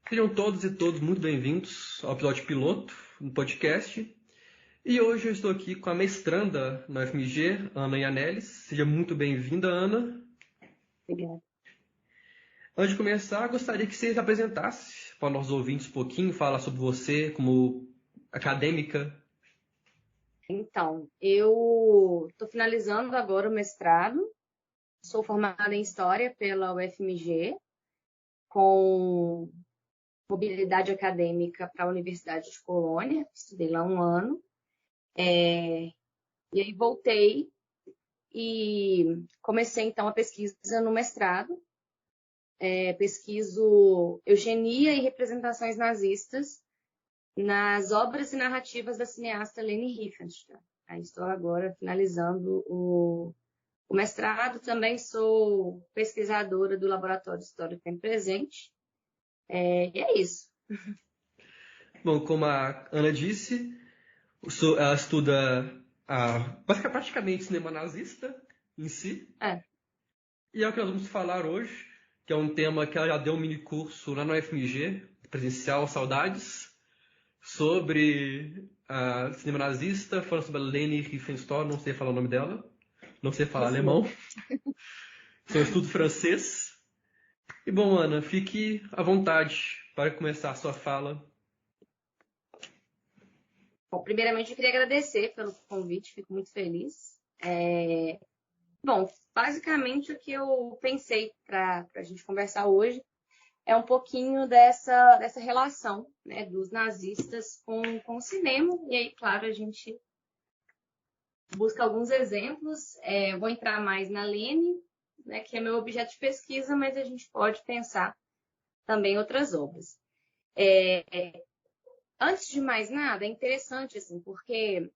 Sejam todos e todos muito bem-vindos ao episódio piloto do podcast. E hoje eu estou aqui com a mestranda na UFMG, Ana Yannelis. Seja muito bem-vinda, Ana. Obrigada. Antes de começar, gostaria que você se apresentasse para os nossos ouvintes um pouquinho, falar sobre você como acadêmica. Então, eu estou finalizando agora o mestrado. Sou formada em História pela UFMG, com mobilidade acadêmica para a Universidade de Colônia. Estudei lá um ano. E aí voltei e comecei, então, a pesquisa no mestrado. Pesquiso eugenia e representações nazistas nas obras e narrativas da cineasta Leni Riefenstahl. Aí estou agora finalizando o mestrado. Também sou pesquisadora do Laboratório de História do Tempo Presente. E é isso. Bom, como a Ana disse, ela estuda praticamente cinema nazista em si. E é o que nós vamos falar hoje, que é um tema que ela já deu um mini curso lá no UFMG, presencial, saudades, sobre cinema nazista, falando sobre a Leni Riefenstahl, não sei falar o nome dela, não sei falar alemão, sou estudo francês. E bom, Ana, fique à vontade para começar a sua fala. Bom, primeiramente eu queria agradecer pelo convite, fico muito feliz. Bom, basicamente o que eu pensei para a gente conversar hoje é um pouquinho dessa relação, né, dos nazistas com o cinema. E aí, claro, a gente busca alguns exemplos. Vou entrar mais na Leni, né, que é meu objeto de pesquisa, mas a gente pode pensar também em outras obras. Antes de mais nada, é interessante, assim, porque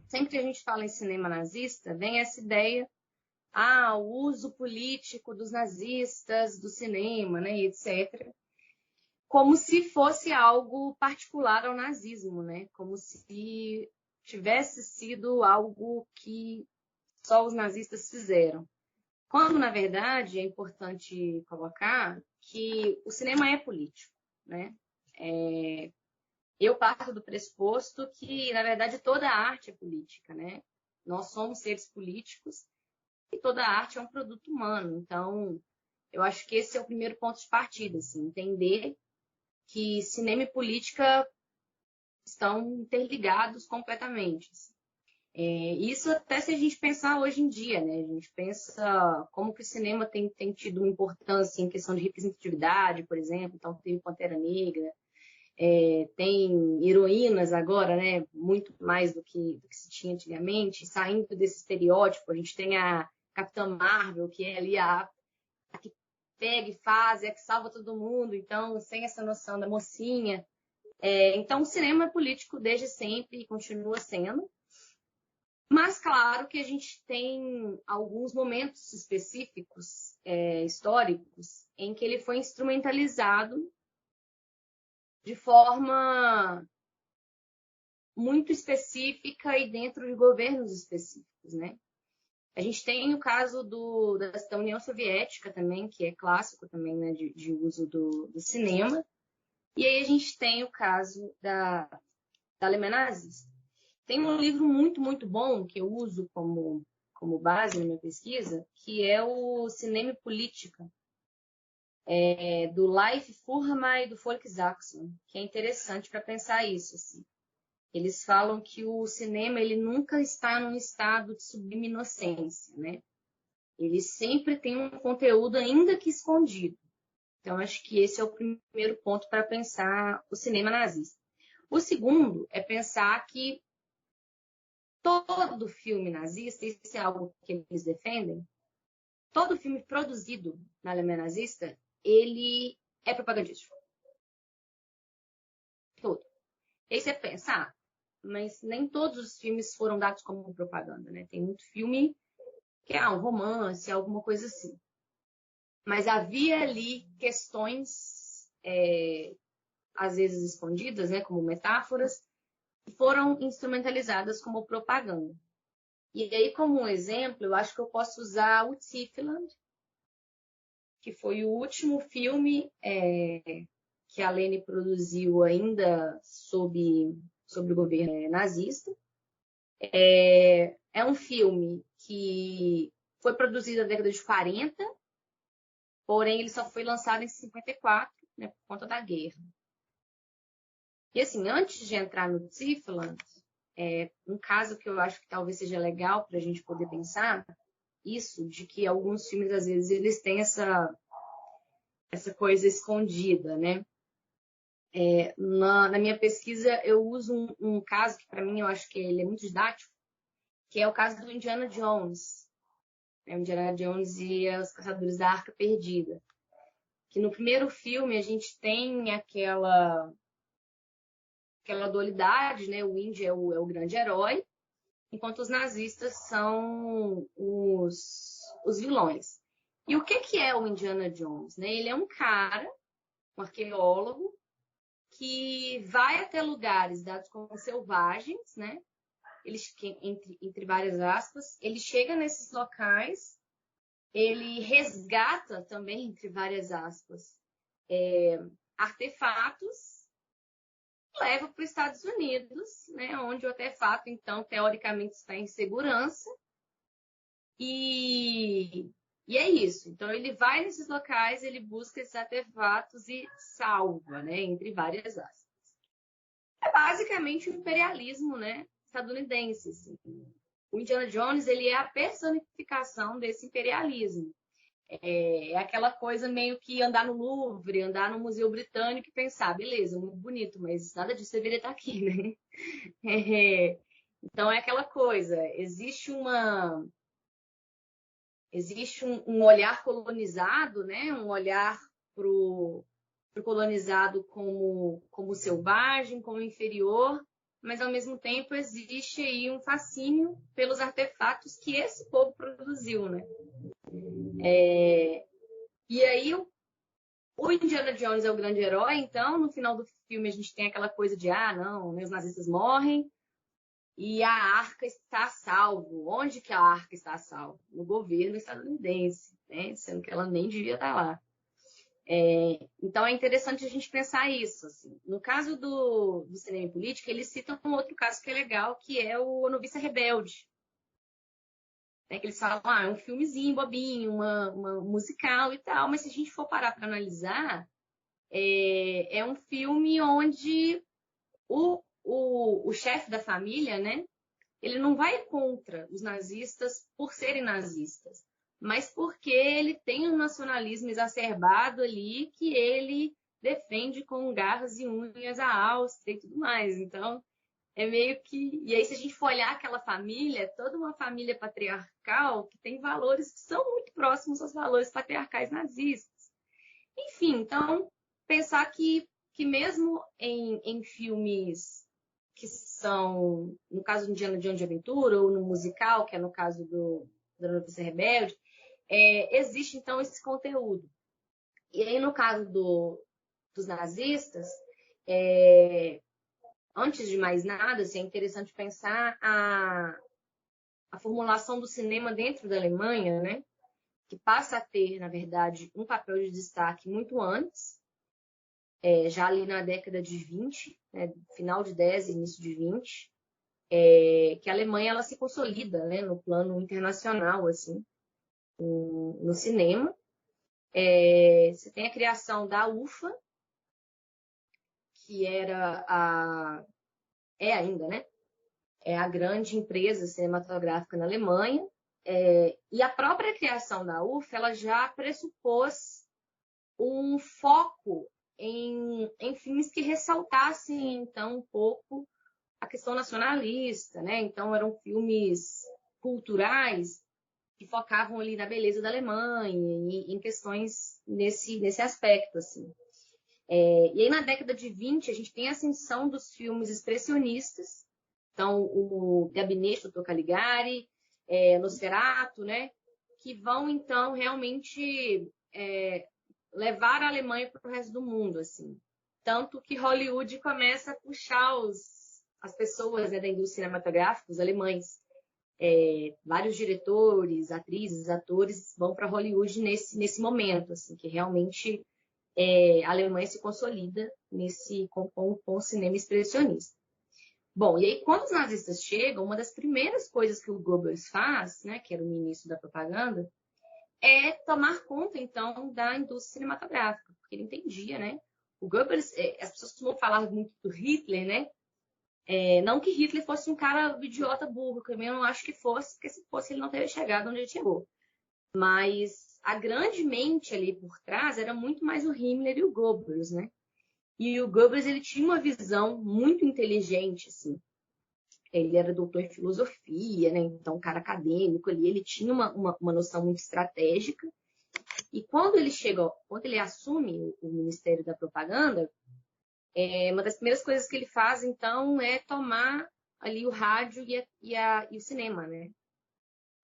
sempre que a gente fala em cinema nazista, vem essa ideia, o uso político dos nazistas, do cinema, né, etc., como se fosse algo particular ao nazismo, né? Como se tivesse sido algo que só os nazistas fizeram. Quando, na verdade, é importante colocar que o cinema é político, né? Eu parto do pressuposto que, na verdade, toda arte é política, né? Nós somos seres políticos e toda arte é um produto humano. Então, eu acho que esse é o primeiro ponto de partida, assim, entender que cinema e política estão interligados completamente. Isso até se a gente pensar hoje em dia, né? A gente pensa como que o cinema tem tido uma importância em questão de representatividade, por exemplo. Então, teve Pantera Negra, tem heroínas agora, né? Muito mais do que se tinha antigamente, saindo desse estereótipo. A gente tem a Capitã Marvel, que é ali a que pega e faz, é a que salva todo mundo. Então, sem essa noção da mocinha. Então, o cinema é político desde sempre e continua sendo. Mas, claro que a gente tem alguns momentos específicos, históricos, em que ele foi instrumentalizado de forma muito específica e dentro de governos específicos, né? A gente tem o caso da União Soviética também, que é clássico também, né, de uso do cinema. E aí a gente tem o caso da Alemanha nazista. Tem um livro muito, muito bom que eu uso como base na minha pesquisa, que é o Cinema e Política, do Leif Furman e do Volksachsen, que é interessante para pensar isso. Assim. Eles falam que o cinema ele nunca está num estado de sublime inocência, né? Ele sempre tem um conteúdo ainda que escondido. Então, acho que esse é o primeiro ponto para pensar o cinema nazista. O segundo é pensar que todo filme nazista, isso é algo que eles defendem, todo filme produzido na Alemanha nazista, ele é propagandístico. Todo. E aí você pensa, mas nem todos os filmes foram dados como propaganda, né? Tem muito filme que é um romance, alguma coisa assim. Mas havia ali questões, às vezes escondidas, né, como metáforas, que foram instrumentalizadas como propaganda. E aí, como um exemplo, eu acho que eu posso usar o Tiefland, que foi o último filme que a Leni produziu ainda sob o governo nazista. É um filme que foi produzido na década de 40, porém ele só foi lançado em 54, né, por conta da guerra. E assim, antes de entrar no Tiefland, um caso que eu acho que talvez seja legal para a gente poder pensar, isso de que alguns filmes, às vezes, eles têm essa coisa escondida, né? Na minha pesquisa, eu uso um caso que, para mim, eu acho que ele é muito didático, que é o caso do Indiana Jones. Indiana Jones e os Caçadores da Arca Perdida. Que no primeiro filme a gente tem aquela dualidade, né? O Indy é o grande herói, enquanto os nazistas são os vilões. E o que é o Indiana Jones? Né? Ele é um cara, um arqueólogo, que vai até lugares dados como selvagens, né? Entre várias aspas, ele chega nesses locais, ele resgata também, entre várias aspas, artefatos, leva para os Estados Unidos, né, onde o artefato, então, teoricamente está em segurança. E é isso. Então, ele vai nesses locais, ele busca esses artefatos e salva, né, entre várias aspas. É basicamente o imperialismo, né, estadunidense. Assim. O Indiana Jones, ele é a personificação desse imperialismo. É aquela coisa meio que andar no Louvre, andar no Museu Britânico e pensar, beleza, muito bonito, mas nada disso deveria estar aqui, né? Então é aquela coisa, existe um olhar colonizado, né? Um olhar pro colonizado como selvagem, como inferior, mas ao mesmo tempo existe aí um fascínio pelos artefatos que esse povo produziu, né? E aí o Indiana Jones é o grande herói, então no final do filme a gente tem aquela coisa de não, os nazistas morrem e a arca está a salvo. Onde que a arca está a salvo? No governo estadunidense, né? Sendo que ela nem devia estar lá. Então é interessante a gente pensar isso. Assim. No caso do cinema e política, eles citam um outro caso que é legal, que é o Noviça Rebelde. Que eles falam, é um filmezinho bobinho, uma musical e tal, mas se a gente for parar para analisar, é um filme onde o chefe da família, né, ele não vai contra os nazistas por serem nazistas, mas porque ele tem um nacionalismo exacerbado ali que ele defende com garras e unhas a Áustria e tudo mais. Então, é meio que... E aí, se a gente for olhar aquela família, é toda uma família patriarcal que tem valores que são muito próximos aos valores patriarcais nazistas. Enfim, então, pensar que mesmo em filmes que são, no caso do Indiana Jones de Aventura, ou no musical, que é no caso da Noviça Rebelde, existe, então, esse conteúdo. E aí, no caso dos nazistas, antes de mais nada, assim, é interessante pensar a formulação do cinema dentro da Alemanha, né? Que passa a ter, na verdade, um papel de destaque muito antes, já ali na década de 20, né? Final de 10, início de 20, que a Alemanha ela se consolida, né? No plano internacional, assim, no cinema. Você tem a criação da UFA, que é ainda, né? É a grande empresa cinematográfica na Alemanha, e a própria criação da UFA ela já pressupôs um foco em filmes que ressaltassem, então, um pouco a questão nacionalista, né? Então, eram filmes culturais que focavam ali na beleza da Alemanha e em questões nesse aspecto, assim. E aí, na década de 20, a gente tem a ascensão dos filmes expressionistas, então, o Gabinete do Dr. Caligari, Nosferatu, né? Que vão, então, realmente levar a Alemanha para o resto do mundo, assim. Tanto que Hollywood começa a puxar as pessoas, né, da indústria cinematográfica, os alemães. Vários diretores, atrizes, atores vão para Hollywood nesse momento, assim, que realmente a Alemanha se consolida com o cinema expressionista. Bom, e aí quando os nazistas chegam, uma das primeiras coisas que o Goebbels faz, né, que era o ministro da propaganda, é tomar conta, então, da indústria cinematográfica, porque ele entendia, né? O Goebbels, as pessoas costumam falar muito do Hitler, né? Não que Hitler fosse um cara idiota burro, que eu não acho que fosse, porque se fosse ele não teria chegado onde ele chegou. Mas a grande mente ali por trás era muito mais o Himmler e o Goebbels, né? E o Goebbels, ele tinha uma visão muito inteligente, assim. Ele era doutor em filosofia, né? Então, um cara acadêmico ali, ele tinha uma noção muito estratégica. E quando ele assume o Ministério da Propaganda, uma das primeiras coisas que ele faz, então, é tomar ali o rádio e o cinema, né?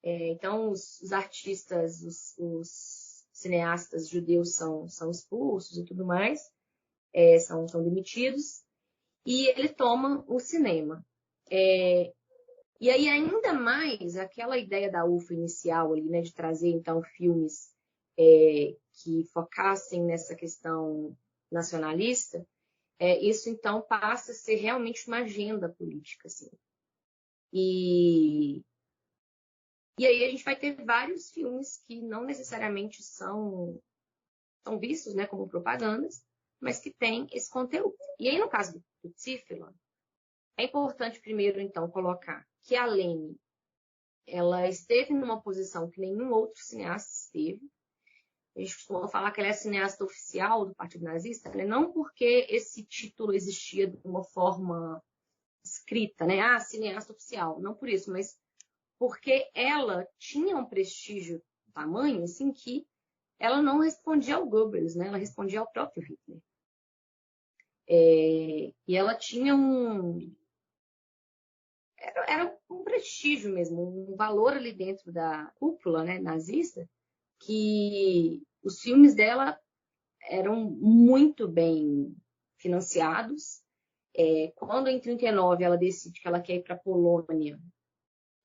Então, os artistas, os cineastas judeus são expulsos e tudo mais, são demitidos, e ele toma o cinema. E aí, ainda mais, aquela ideia da UFA inicial ali, né, de trazer, então, filmes que focassem nessa questão nacionalista, isso, então, passa a ser realmente uma agenda política, assim. E aí a gente vai ter vários filmes que não necessariamente são vistos, né, como propagandas, mas que têm esse conteúdo. E aí, no caso do Tziffeland, é importante primeiro, então, colocar que a Leni, ela esteve numa posição que nenhum outro cineasta esteve. A gente costuma falar que ela é a cineasta oficial do Partido Nazista, né? Não porque esse título existia de uma forma escrita, né? Cineasta oficial. Não por isso, mas porque ela tinha um prestígio tamanho, assim, que ela não respondia ao Goebbels, né? Ela respondia ao próprio Hitler. E ela tinha era um prestígio mesmo, um valor ali dentro da cúpula, né, nazista, que os filmes dela eram muito bem financiados. Quando, em 1939, ela decide que ela quer ir para a Polônia,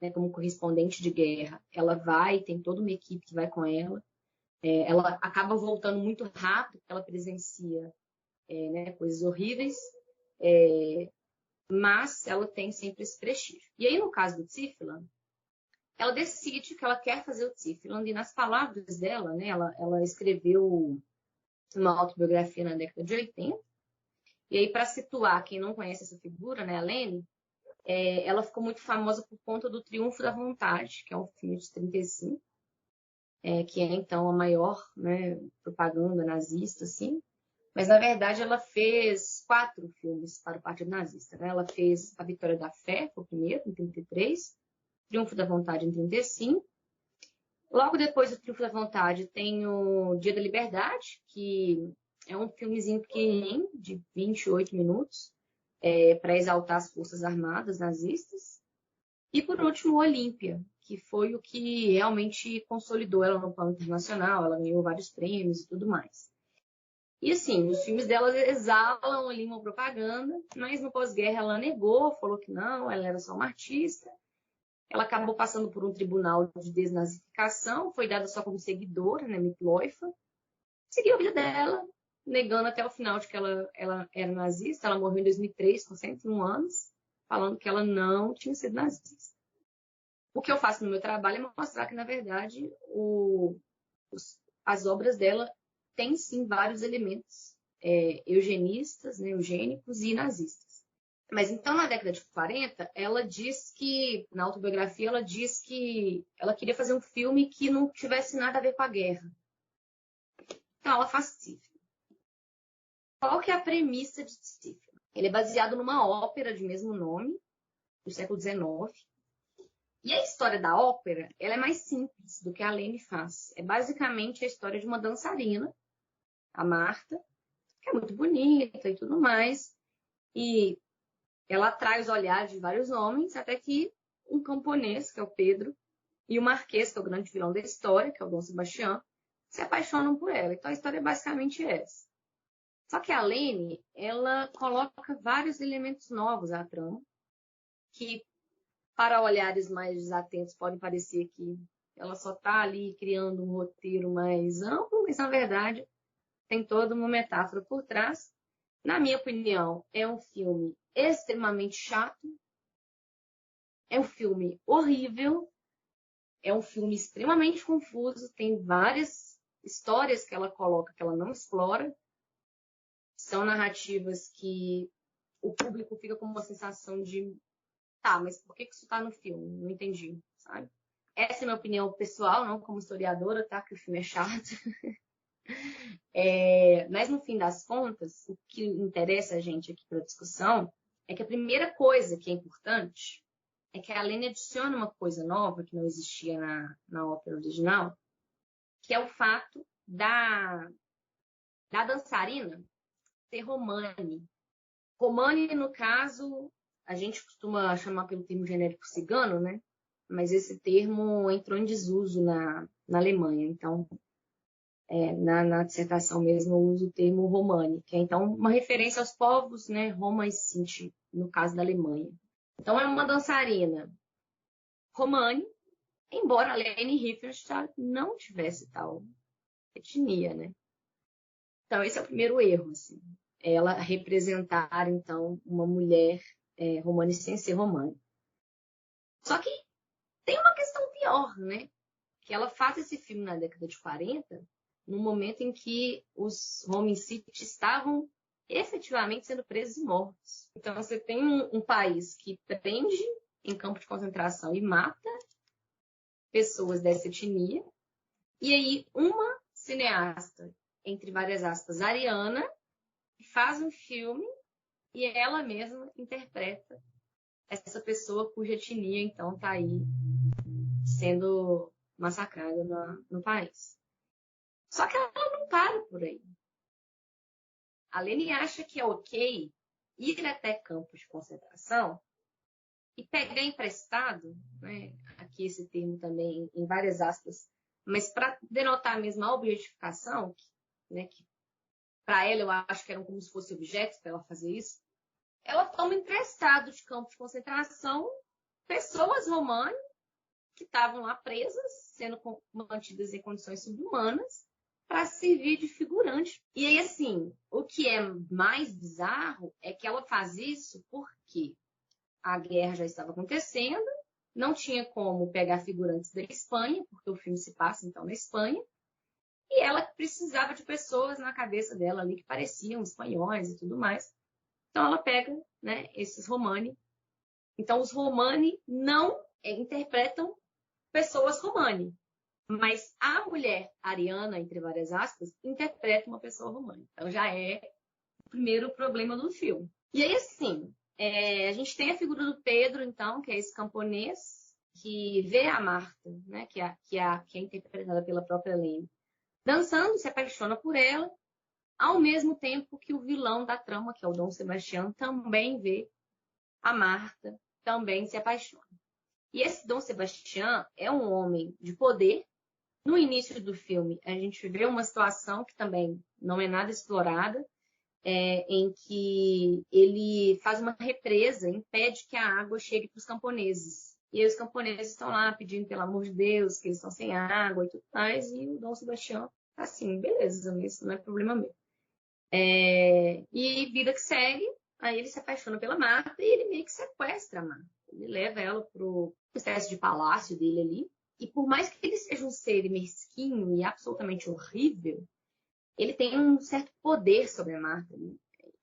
né, como correspondente de guerra, ela vai, tem toda uma equipe que vai com ela. Ela acaba voltando muito rápido, porque ela presencia né, coisas horríveis, mas ela tem sempre esse prestígio. E aí, no caso do Tziffeland, ela decide que ela quer fazer o Tziffeland, e nas palavras dela, né, ela escreveu uma autobiografia na década de 80. E aí, para situar quem não conhece essa figura, né, a Leni, ela ficou muito famosa por conta do Triunfo da Vontade, que é um filme de 35, que é, então, a maior, né, propaganda nazista, assim. Mas, na verdade, ela fez 4 filmes para o Partido Nazista, né? Ela fez A Vitória da Fé, foi o primeiro, em 33, Triunfo da Vontade, em 35. Logo depois do Triunfo da Vontade tem o Dia da Liberdade, que é um filmezinho pequenininho, de 28 minutos, para exaltar as forças armadas nazistas. E, por último, Olímpia, que foi o que realmente consolidou ela no plano internacional. Ela ganhou vários prêmios e tudo mais. E, assim, os filmes dela exalam ali uma propaganda, mas no pós-guerra ela negou, falou que não, ela era só uma artista. Ela acabou passando por um tribunal de desnazificação, foi dada só como seguidora, né, Mitläufer. Seguiu a vida dela, negando até o final de que ela era nazista. Ela morreu em 2003, com 101 anos, falando que ela não tinha sido nazista. O que eu faço no meu trabalho é mostrar que, na verdade, as obras dela têm, sim, vários elementos eugenistas, né, eugênicos e nazistas. Mas, então, na década de 40, ela diz que, na autobiografia, ela diz que ela queria fazer um filme que não tivesse nada a ver com a guerra. Então, ela faz Tziffeland. Qual que é a premissa de Tziffeland? Ele é baseado numa ópera de mesmo nome, do século XIX. E a história da ópera, ela é mais simples do que a Leni faz. É basicamente a história de uma dançarina, a Marta, que é muito bonita e tudo mais. E ela atrai os olhares de vários homens, até que um camponês, que é o Pedro, e o Marquês, que é o grande vilão da história, que é o Dom Sebastião, se apaixonam por ela. Então a história é basicamente essa. Só que a Leni, ela coloca vários elementos novos à trama, que para olhares mais desatentos podem parecer que ela só está ali criando um roteiro mais amplo, mas na verdade tem toda uma metáfora por trás. Na minha opinião, é um filme extremamente chato, é um filme horrível, é um filme extremamente confuso, tem várias histórias que ela coloca que ela não explora, são narrativas que o público fica com uma sensação de tá, mas por que isso tá no filme? Não entendi, sabe? Essa é a minha opinião pessoal, não como historiadora, tá? Que o filme é chato. Mas no fim das contas, o que interessa a gente aqui para a discussão é que a primeira coisa que é importante é que a Lene adiciona uma coisa nova que não existia na ópera original, que é o fato da dançarina ser Romani. Romani, no caso, a gente costuma chamar pelo termo genérico cigano, né? Mas esse termo entrou em desuso na Alemanha. Então, na dissertação mesmo, eu uso o termo Romani, que é então uma referência aos povos, né? Roma e Sinti, no caso da Alemanha. Então, é uma dançarina Romani, embora a Leni Riefenstahl não tivesse tal etnia, né? Então, esse é o primeiro erro, assim. Ela representar, então, uma mulher romani sem ser romani. Só que tem uma questão pior, né? Que ela faz esse filme na década de 40, no momento em que os hominicídios estavam efetivamente sendo presos e mortos. Então, você tem um país que prende em campo de concentração e mata pessoas dessa etnia, e aí uma cineasta, entre várias aspas, ariana, faz um filme e ela mesma interpreta essa pessoa cuja etnia, então, está aí sendo massacrada no país. Só que ela não para por aí. A Leni acha que é ok ir até campos de concentração e pegar emprestado, né? Aqui esse termo também em várias aspas, mas para denotar mesmo a objetificação, né, que para ela eu acho que eram como se fossem objetos para ela fazer isso, ela toma emprestado de campos de concentração pessoas romanas que estavam lá presas, sendo mantidas em condições subhumanas, para servir de figurante. E aí, assim, o que é mais bizarro é que ela faz isso porque a guerra já estava acontecendo, não tinha como pegar figurantes da Espanha, porque o filme se passa, então, na Espanha, e ela precisava de pessoas na cabeça dela ali que pareciam espanhóis e tudo mais. Então, ela pega, né, esses romani. Então, os romani não interpretam pessoas romani, mas a mulher ariana, entre várias aspas, interpreta uma pessoa romani. Então, já é o primeiro problema do filme. E aí, assim, a gente tem a figura do Pedro, então, que é esse camponês, que vê a Marta, né, que é interpretada pela própria Lene, dançando, se apaixona por ela, ao mesmo tempo que o vilão da trama, que é o Dom Sebastião, também vê a Marta, também se apaixona. E esse Dom Sebastião é um homem de poder. No início do filme, a gente vê uma situação que também não é nada explorada, em que ele faz uma represa, impede que a água chegue para os camponeses. E aí os camponeses estão lá pedindo, pelo amor de Deus, que eles estão sem água e tudo mais, e o Dom Sebastião tá assim, beleza, isso não é problema meu. E vida que segue, aí ele se apaixona pela Marta e ele meio que sequestra a Marta. Ele leva ela para uma espécie de palácio dele ali. E por mais que ele seja um ser mesquinho e absolutamente horrível, ele tem um certo poder sobre a Marta.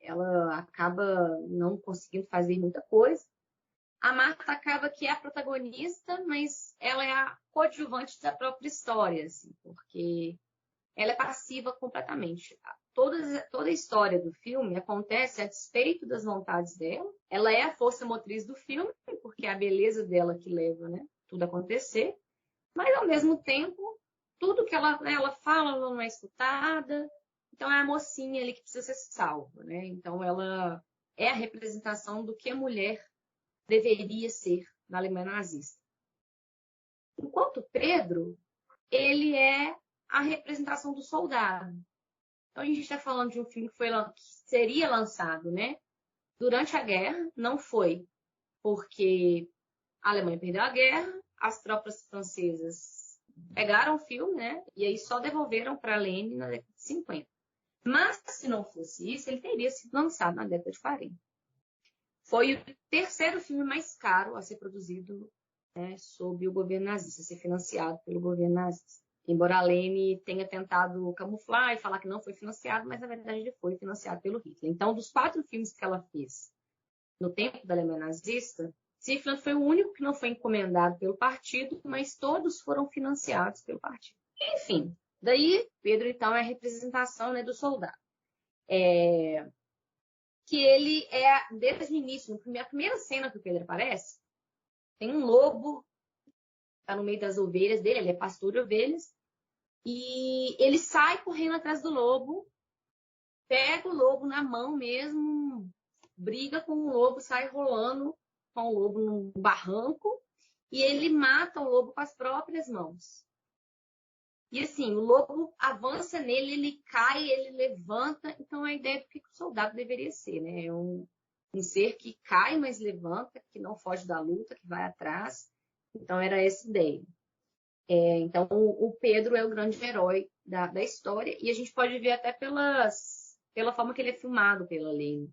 Ela acaba não conseguindo fazer muita coisa. A Marta acaba que é a protagonista, mas ela é a coadjuvante da própria história, assim, porque ela é passiva completamente. Toda a história do filme acontece a despeito das vontades dela. Ela é a força motriz do filme, porque é a beleza dela que leva, né, tudo a acontecer. Mas, ao mesmo tempo, tudo que ela fala, ela não é escutada. Então, é a mocinha ali que precisa ser salva, né? Então, ela é a representação do que a mulher deveria ser na Alemanha nazista. Enquanto Pedro, ele é a representação do soldado. Então, a gente está falando de um filme que seria lançado, né, durante a guerra. Não foi, porque a Alemanha perdeu a guerra, as tropas francesas pegaram o filme, né, e aí só devolveram para a Lene na década de 50. Mas, se não fosse isso, ele teria sido lançado na década de 40. Foi o terceiro filme mais caro a ser produzido, né, sob o governo nazista, a ser financiado pelo governo nazista. Embora a Lene tenha tentado camuflar e falar que não foi financiado, mas na verdade ele foi financiado pelo Hitler. Então, dos 4 filmes que ela fez no tempo da Alemanha nazista, Ziefland foi o único que não foi encomendado pelo partido, mas todos foram financiados pelo partido. Enfim, daí Pedro, então, é a representação, né, do soldado. Que ele é, desde o início, a primeira cena que o Pedro aparece, tem um lobo, tá no meio das ovelhas dele, ele é pastor de ovelhas, e ele sai correndo atrás do lobo, pega o lobo na mão mesmo, briga com o lobo, sai rolando com o lobo num barranco, e ele mata o lobo com as próprias mãos. E assim, o lobo avança nele, ele cai, ele levanta. Então a ideia do que o soldado deveria ser, né? É um ser que cai, mas levanta, que não foge da luta, que vai atrás. Então era essa ideia. Então o Pedro é o grande herói da história, e a gente pode ver até pela forma que ele é filmado pela Lene,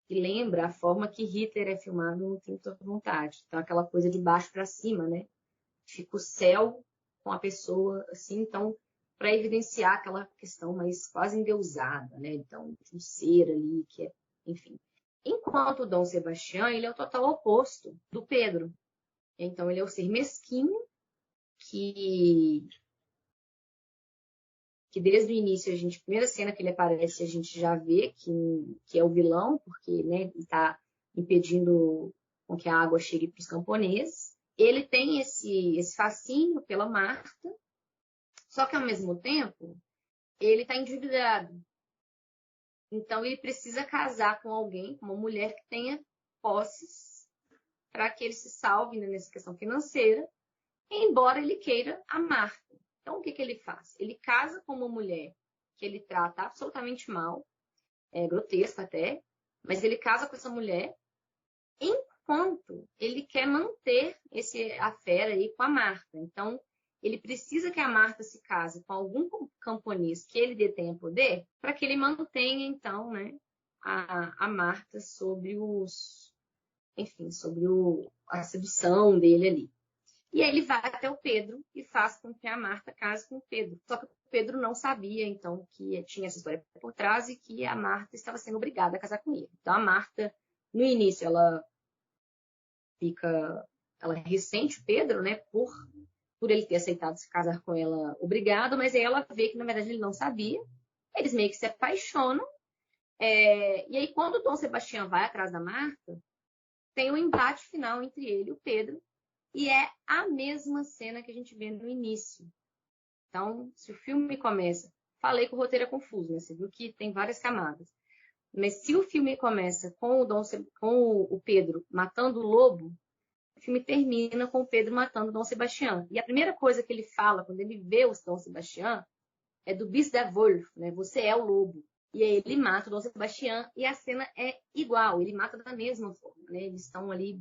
que lembra a forma que Hitler é filmado no Trinta à Vontade. Então aquela coisa de baixo para cima, né? Fica o céu com a pessoa, assim, então, para evidenciar aquela questão mais quase endeusada, né? Então, de um ser ali, que é, enfim. Enquanto o Dom Sebastião, ele é o total oposto do Pedro. Então, ele é o ser mesquinho, que desde o início, a primeira cena que ele aparece, a gente já vê que é o vilão, porque, né, ele está impedindo com que a água chegue para os camponeses. Ele tem esse fascínio pela Marta, só que, ao mesmo tempo, ele está endividado. Então, ele precisa casar com alguém, com uma mulher que tenha posses, para que ele se salve, né, nessa questão financeira, embora ele queira a Marta. Então, o que ele faz? Ele casa com uma mulher que ele trata absolutamente mal, grotesco até, mas ele casa com essa mulher enquanto ele quer manter a fera aí com a Marta. Então, ele precisa que a Marta se case com algum camponês que ele detenha poder para que ele mantenha, então, né, a Marta sobre a sedução dele ali. E aí ele vai até o Pedro e faz com que a Marta case com o Pedro. Só que o Pedro não sabia, então, que tinha essa história por trás e que a Marta estava sendo obrigada a casar com ele. Então, a Marta, no início, ela ressente o Pedro, né, por ele ter aceitado se casar com ela obrigado, mas aí ela vê que, na verdade, ele não sabia. Eles meio que se apaixonam. E aí, quando o Dom Sebastião vai atrás da Marta, tem um embate final entre ele e o Pedro, e é a mesma cena que a gente vê no início. Então, se o filme começa... Falei que o roteiro é confuso, né? Você viu que tem várias camadas. Mas se o filme começa com o Pedro matando o lobo, o filme termina com o Pedro matando o Dom Sebastião. E a primeira coisa que ele fala quando ele vê o Dom Sebastião é do Bis der Wolf, né? Você é o lobo. E aí ele mata o Dom Sebastião e a cena é igual. Ele mata da mesma forma, né? Eles estão ali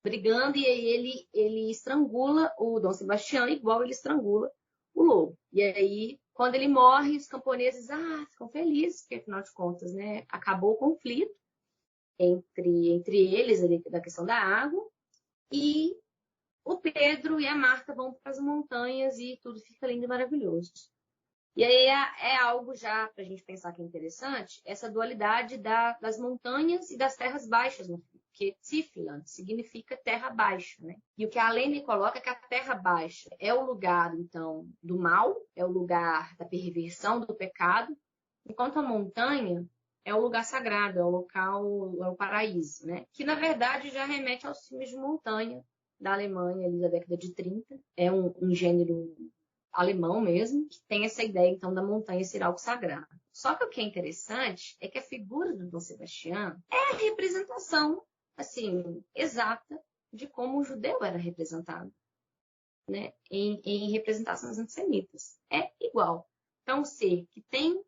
brigando e aí ele estrangula o Dom Sebastião igual ele estrangula o lobo. E aí, quando ele morre, os camponeses ficam felizes, porque afinal de contas, né, acabou o conflito entre eles ali, da questão da água, e o Pedro e a Marta vão para as montanhas e tudo fica lindo e maravilhoso. E aí é algo já para a gente pensar que é interessante, essa dualidade das montanhas e das terras baixas no filme, porque Tiefland significa terra baixa, né? E o que a Lene coloca é que a terra baixa é o lugar, então, do mal, é o lugar da perversão, do pecado, enquanto a montanha é o lugar sagrado, é o local, é o paraíso, né? Que, na verdade, já remete aos filmes de montanha da Alemanha, ali da década de 30. É um gênero alemão mesmo, que tem essa ideia, então, da montanha ser algo sagrado. Só que o que é interessante é que a figura do Dom Sebastião é a representação, assim, exata de como o judeu era representado, né? Em representações antissemitas. É igual. Então, um ser que tem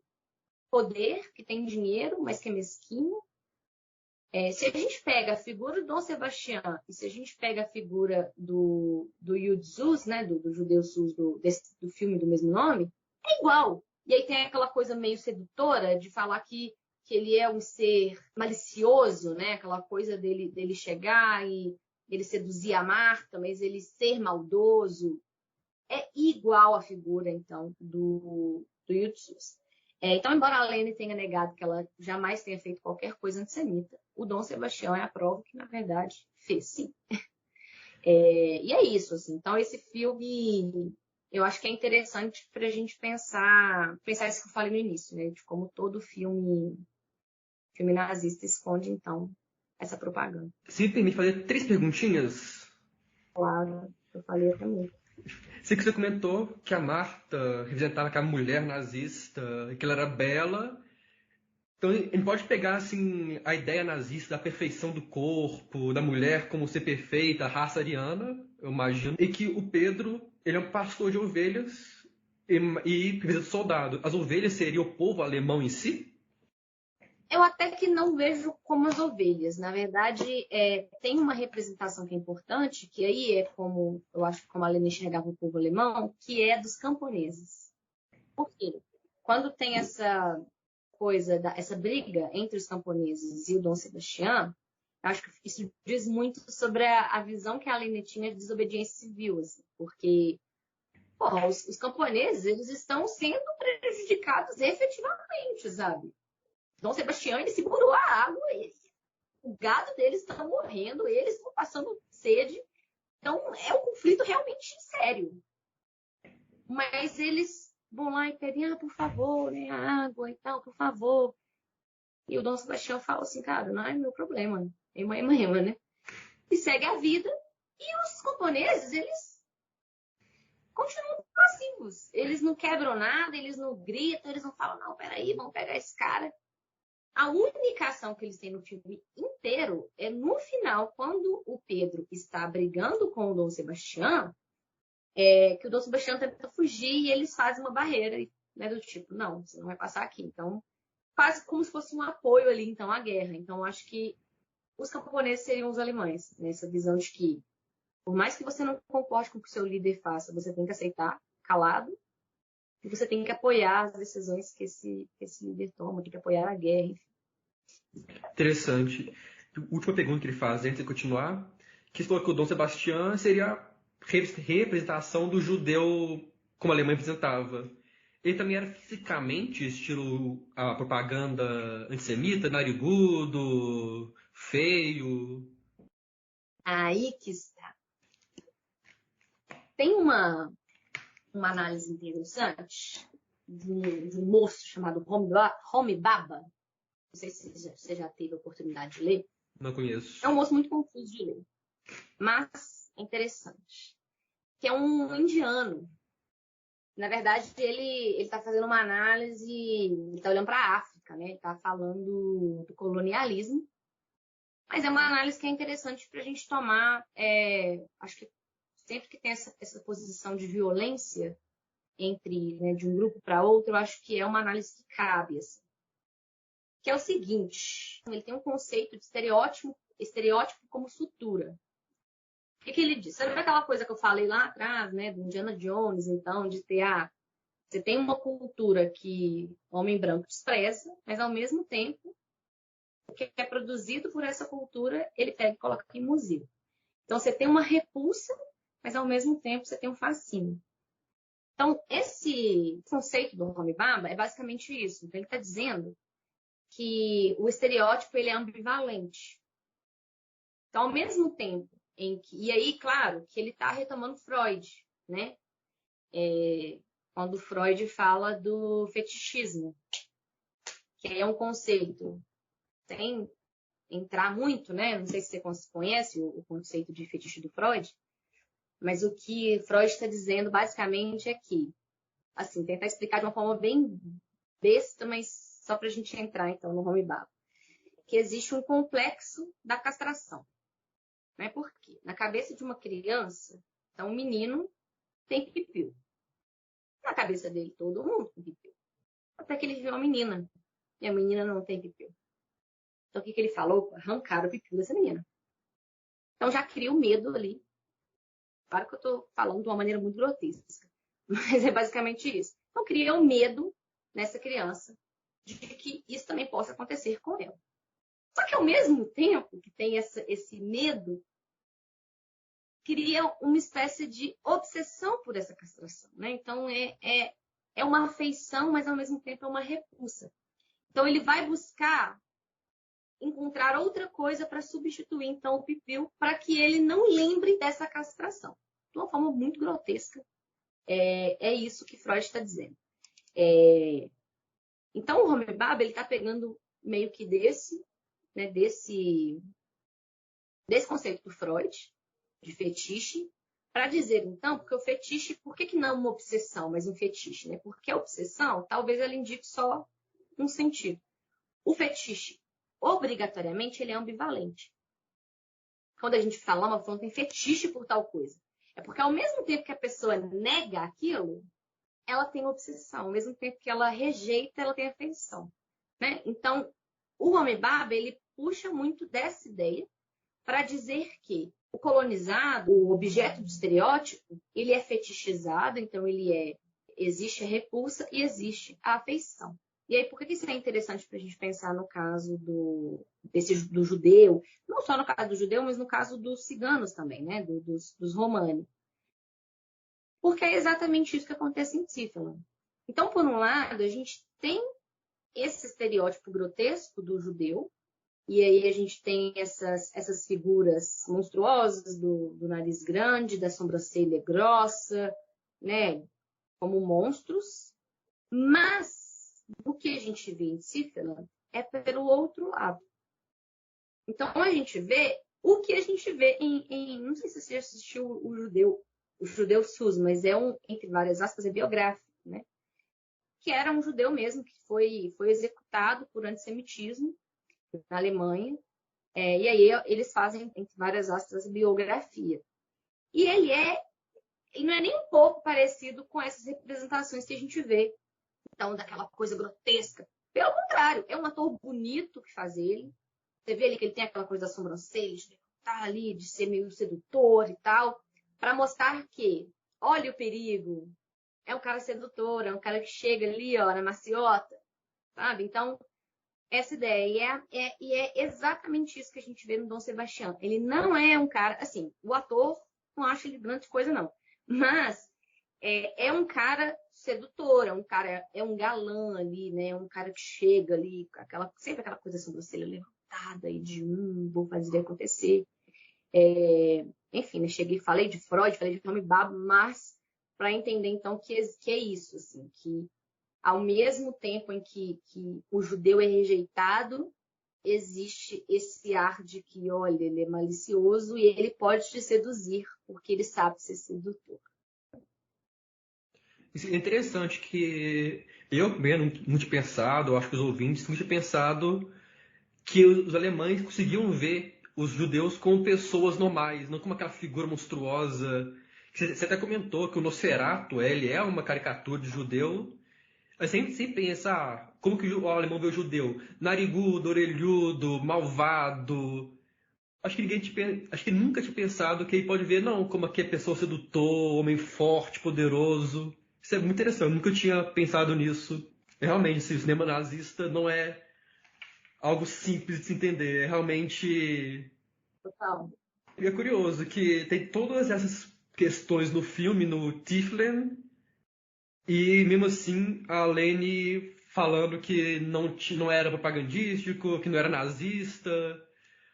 poder, que tem dinheiro, mas que é mesquinho. Se a gente pega a figura do Dom Sebastião e se a gente pega a figura do Yud Zus, né, do judeu Sus do filme do mesmo nome, é igual. E aí tem aquela coisa meio sedutora de falar que ele é um ser malicioso, né? Aquela coisa dele chegar e ele seduzir a Marta, mas ele ser maldoso. É igual a figura, então, do Yusuf. Então, embora a Lene tenha negado que ela jamais tenha feito qualquer coisa antissemita, o Dom Sebastião é a prova que, na verdade, fez sim. E é isso, assim. Então, esse filme, eu acho que é interessante para a gente pensar isso que eu falei no início, né? De como todo filme nazista esconde, então, essa propaganda. Se me permite fazer 3 perguntinhas? Claro, eu falei até muito. Sei que você comentou que a Marta representava aquela mulher nazista, que ela era bela. Então, a gente pode pegar assim, a ideia nazista da perfeição do corpo, da mulher como ser perfeita, a raça ariana, eu imagino. E que o Pedro, ele é um pastor de ovelhas e representa soldado. As ovelhas seriam o povo alemão em si? Eu até que não vejo como as ovelhas. Na verdade, tem uma representação que é importante, que aí é como, eu acho que como a Lena enxergava o povo alemão, que é dos camponeses. Por quê? Quando tem essa coisa, essa briga entre os camponeses e o Dom Sebastião, eu acho que isso diz muito sobre a visão que a Lena tinha de desobediência civil, assim, porque os camponeses eles estão sendo prejudicados efetivamente, sabe? Dom Sebastião, ele segurou a água, o gado deles está morrendo, eles estão passando sede. Então, é um conflito realmente sério. Mas eles vão lá e pedem, por favor, né, a água e tal, por favor. E o Dom Sebastião fala assim, cara, não é meu problema, é mãe, né? E segue a vida. E os camponeses, eles continuam passivos. Eles não quebram nada, eles não gritam, eles não falam, não, peraí, vamos pegar esse cara. A única ação que eles têm no filme inteiro é no final, quando o Pedro está brigando com o Dom Sebastião, que o Dom Sebastião tenta fugir e eles fazem uma barreira, né, do tipo, não, você não vai passar aqui. Então, quase como se fosse um apoio ali, então, à guerra. Então, acho que os camponeses seriam os alemães, nessa visão de que, por mais que você não concorde com o que o seu líder faça, você tem que aceitar, calado, e você tem que apoiar as decisões que esse líder toma, tem que apoiar a guerra, enfim. Interessante. Última pergunta que ele faz antes de continuar, que falou que o Dom Sebastião seria a representação do judeu como a Alemanha representava. Ele também era fisicamente estilo a propaganda antissemita, narigudo, feio. Aí que está. Tem uma análise interessante de um moço chamado Homi Bhabha. Não sei se você já teve a oportunidade de ler. Não conheço. É um moço muito confuso de ler, mas é interessante. Que é um indiano. Na verdade, ele está fazendo uma análise, ele está olhando para a África, né? Ele está falando do colonialismo. Mas é uma análise que é interessante para a gente tomar. Acho que sempre que tem essa posição de violência entre, né, de um grupo para outro, eu acho que é uma análise que cabe, assim. Que é o seguinte, ele tem um conceito de estereótipo como sutura. O que ele diz? Sabe aquela coisa que eu falei lá atrás, né, do Indiana Jones, então, de ter você tem uma cultura que o homem branco despreza, mas ao mesmo tempo, o que é produzido por essa cultura, ele pega e coloca em museu. Então, você tem uma repulsa, mas ao mesmo tempo você tem um fascínio. Então, esse conceito do Homi Bhabha é basicamente isso. Então, ele está dizendo que o estereótipo ele é ambivalente. Então, ao mesmo tempo em que... E aí, claro, que ele está retomando Freud, né? Quando Freud fala do fetichismo, que é um conceito sem entrar muito, né? Não sei se você conhece o conceito de fetiche do Freud, mas o que Freud está dizendo basicamente é que, assim, tentar explicar de uma forma bem besta, mas só para a gente entrar, então, no Homi Bhabha, que existe um complexo da castração. Né? Por quê? Na cabeça de uma criança, então, um menino tem pipiu. Na cabeça dele, todo mundo tem pipiu. Até que ele viu uma menina, e a menina não tem pipiu. Então, o que ele falou? Arrancaram o pipiu dessa menina. Então, já cria o medo ali. Claro que eu estou falando de uma maneira muito grotesca, mas é basicamente isso. Então, cria o medo nessa criança de que isso também possa acontecer com ela. Só que, ao mesmo tempo que tem esse medo, cria uma espécie de obsessão por essa castração, né? Então, é uma afeição, mas, ao mesmo tempo, é uma repulsa. Então, ele vai buscar encontrar outra coisa para substituir, então, o pipiu, para que ele não lembre dessa castração. De uma forma muito grotesca. É isso que Freud está dizendo. Então, o Homebaba, ele está pegando meio que desse conceito do Freud, de fetiche, para dizer, então, porque o fetiche, por que não uma obsessão, mas um fetiche? Né? Porque a obsessão, talvez ela indique só um sentido. O fetiche, obrigatoriamente, ele é ambivalente. Quando a gente fala, uma pessoa tem fetiche por tal coisa. É porque, ao mesmo tempo que a pessoa nega aquilo, ela tem obsessão. Ao mesmo tempo que ela rejeita, ela tem afeição. Né? Então, o Homebaba, ele puxa muito dessa ideia para dizer que o colonizado, o objeto do estereótipo, ele é fetichizado, então existe a repulsa e existe a afeição. E aí, por que isso é interessante para a gente pensar no caso do judeu? Não só no caso do judeu, mas no caso dos ciganos também, né? Dos romani. Porque é exatamente isso que acontece em Tífila. Então, por um lado, a gente tem esse estereótipo grotesco do judeu, e aí a gente tem essas figuras monstruosas do nariz grande, da sobrancelha grossa, né? Como monstros. Mas o que a gente vê em Tífila é pelo outro lado. Então, a gente vê o que a gente vê não sei se você já assistiu o Judeu SUS, mas entre várias aspas, é biográfico, né? Que era um judeu mesmo, que foi executado por antissemitismo na Alemanha. E aí eles fazem, entre várias aspas, biografia. E ele não é nem um pouco parecido com essas representações que a gente vê. Então, daquela coisa grotesca. Pelo contrário, é um ator bonito que faz ele. Você vê ali que ele tem aquela coisa da sobrancelha, de estar ali, de ser meio sedutor e tal, para mostrar que, olha o perigo, é um cara sedutor, é um cara que chega ali, ó, na maciota, sabe? Então, essa ideia, e é exatamente isso que a gente vê no Dom Sebastião. Ele não é um cara, assim, o ator não acha ele grande coisa, não. Mas é um cara sedutor, é um galã ali, né? É um cara que chega ali, sempre aquela coisa sobrancelha levantada e vou fazer acontecer. Enfim, né? Cheguei, falei de Freud, falei de Homebaba, mas para entender então que é isso, assim, que ao mesmo tempo em que o judeu é rejeitado, existe esse ar de que, olha, ele é malicioso e ele pode te seduzir, porque ele sabe ser sedutor. Isso é interessante que eu mesmo não tinha pensado, eu acho que os ouvintes não tinham pensado que os alemães conseguiam ver os judeus como pessoas normais, não como aquela figura monstruosa. Você até comentou que o Nosferatu, ele é uma caricatura de judeu. A gente sempre pensa, como que o alemão vê o judeu? Narigudo, orelhudo, malvado. Acho que nunca tinha pensado que ele pode ver, não, como aqui é pessoa sedutor, homem forte, poderoso. Isso é muito interessante, eu nunca tinha pensado nisso. Realmente, o cinema nazista não é algo simples de se entender, é realmente... Total. E é curioso que tem todas essas questões no filme, no Tiflen, e mesmo assim a Lene falando que não era propagandístico, que não era nazista.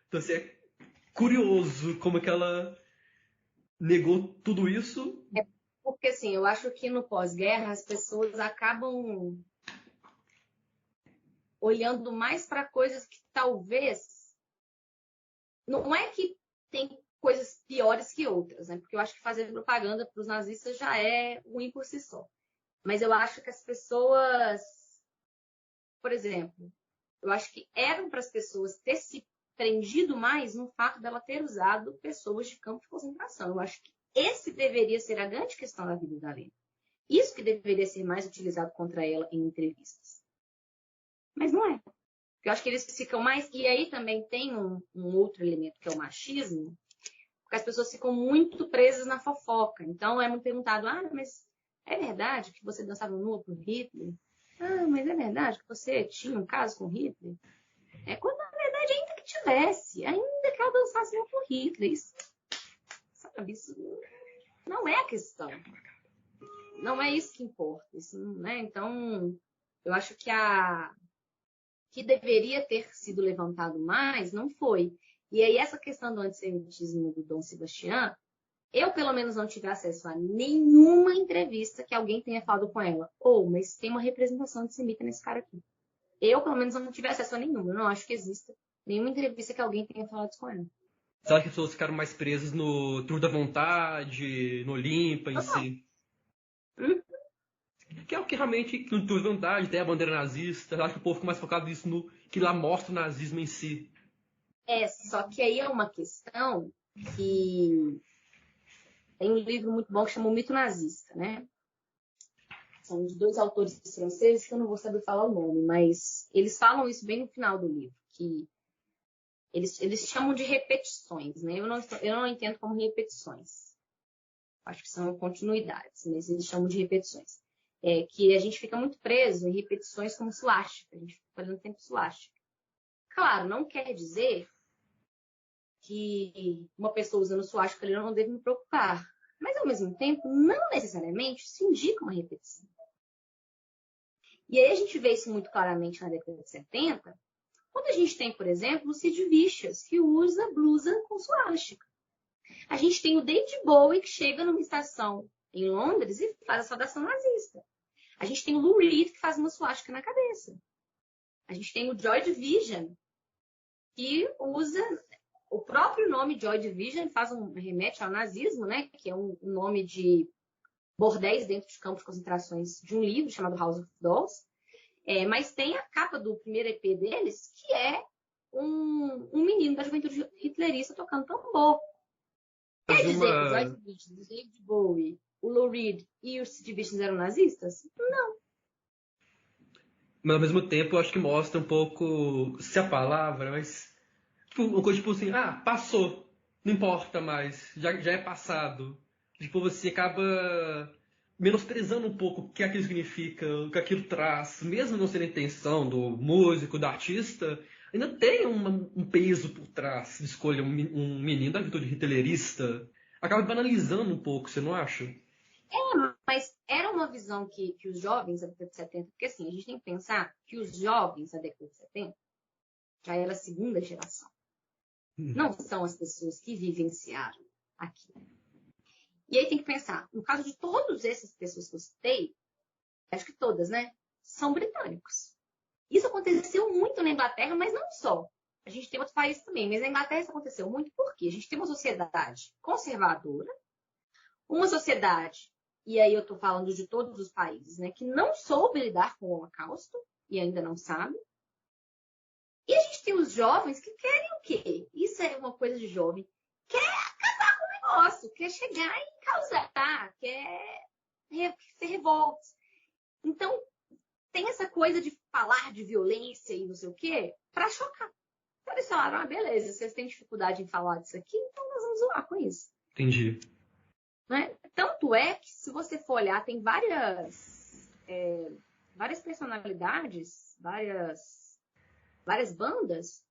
Então, assim, é curioso como que ela negou tudo isso. Porque, assim, eu acho que no pós-guerra as pessoas acabam olhando mais para coisas que talvez... Não é que tem coisas piores que outras, né? Porque eu acho que fazer propaganda para os nazistas já é ruim por si só. Mas eu acho que as pessoas... Por exemplo, eu acho que eram para as pessoas ter se prendido mais no fato dela ter usado pessoas de campo de concentração. Eu acho que esse deveria ser a grande questão da vida da Lena. Isso que deveria ser mais utilizado contra ela em entrevistas. Mas não é. Eu acho que eles ficam mais... E aí também tem um outro elemento, que é o machismo, porque as pessoas ficam muito presas na fofoca. Então é muito perguntado, mas é verdade que você dançava nua pro Hitler? Mas é verdade que você tinha um caso com Hitler? Quando na verdade ainda que tivesse, ainda que ela dançasse com Hitler. Isso não é a questão. Não é isso que importa. Isso, né? Então, eu acho que deveria ter sido levantado mais, não foi. E aí, essa questão do antissemitismo do Dom Sebastião, eu, pelo menos, não tive acesso a nenhuma entrevista que alguém tenha falado com ela. Mas tem uma representação antissemita nesse cara aqui. Eu, pelo menos, não tive acesso a nenhuma. Eu não acho que exista nenhuma entrevista que alguém tenha falado com ela. Você acha que as pessoas ficaram mais presas no Tour da Vontade, no Olimpa em si? Que é o que realmente, no Tour da Vontade, tem a bandeira nazista. Eu acho que o povo fica mais focado nisso, no que lá mostra o nazismo em si. Só que aí é uma questão que tem um livro muito bom que chama O Mito Nazista, né? São de 2 autores franceses que eu não vou saber falar o nome, mas eles falam isso bem no final do livro, que eles chamam de repetições, né? Eu não entendo como repetições. Acho que são continuidades, mas eles chamam de repetições. Que a gente fica muito preso em repetições como suástica. A gente fica fazendo tempo suástica. Claro, não quer dizer que uma pessoa usando suástica ali não deve me preocupar. Mas, ao mesmo tempo, não necessariamente se indica uma repetição. E aí a gente vê isso muito claramente na década de 70, quando a gente tem, por exemplo, o Sid Vicious, que usa blusa com suástica. A gente tem o David Bowie, que chega numa estação em Londres e faz a saudação nazista. A gente tem o Lou Reed, que faz uma suástica na cabeça. A gente tem o Joy Division, que usa o próprio nome Joy Division, faz remete ao nazismo, né? Que é um nome de bordéis dentro de campos de concentrações de um livro chamado House of Dolls. Mas tem a capa do primeiro EP deles, que é um menino da juventude hitlerista tocando tambor. Quer dizer que o Joy Division, o David Bowie, o Lou Reed e os Sid Vicious eram nazistas? Não. Mas ao mesmo tempo eu acho que mostra um pouco, se a palavra, mas tipo, uma coisa tipo assim, passou, não importa mais, já é passado. Tipo, você acaba menosprezando um pouco o que aquilo significa, o que aquilo traz, mesmo não sendo a intenção do músico, do artista, ainda tem um peso por trás de escolher um menino da juventude hitlerista. Acaba banalizando um pouco, você não acha? Mas era uma visão que os jovens da década de 70, porque assim, a gente tem que pensar que os jovens da década de 70 já era a segunda geração. Não são as pessoas que vivenciaram aquilo. E aí tem que pensar, no caso de todas essas pessoas que eu citei, acho que todas, né, são britânicos. Isso aconteceu muito na Inglaterra, mas não só. A gente tem outros países também, mas na Inglaterra isso aconteceu muito porque a gente tem uma sociedade conservadora, uma sociedade, e aí eu estou falando de todos os países, né, que não soube lidar com o Holocausto e ainda não sabe. E a gente tem os jovens que querem o quê? Isso é uma coisa de jovem. Quer acabar com o negócio, quer chegar e causar, quer ser revoltos. Então, tem essa coisa de falar de violência e não sei o quê para chocar. Então, eles falaram, beleza, vocês têm dificuldade em falar disso aqui, então nós vamos zoar com isso. Entendi. Né? Tanto é que, se você for olhar, tem várias personalidades, várias bandas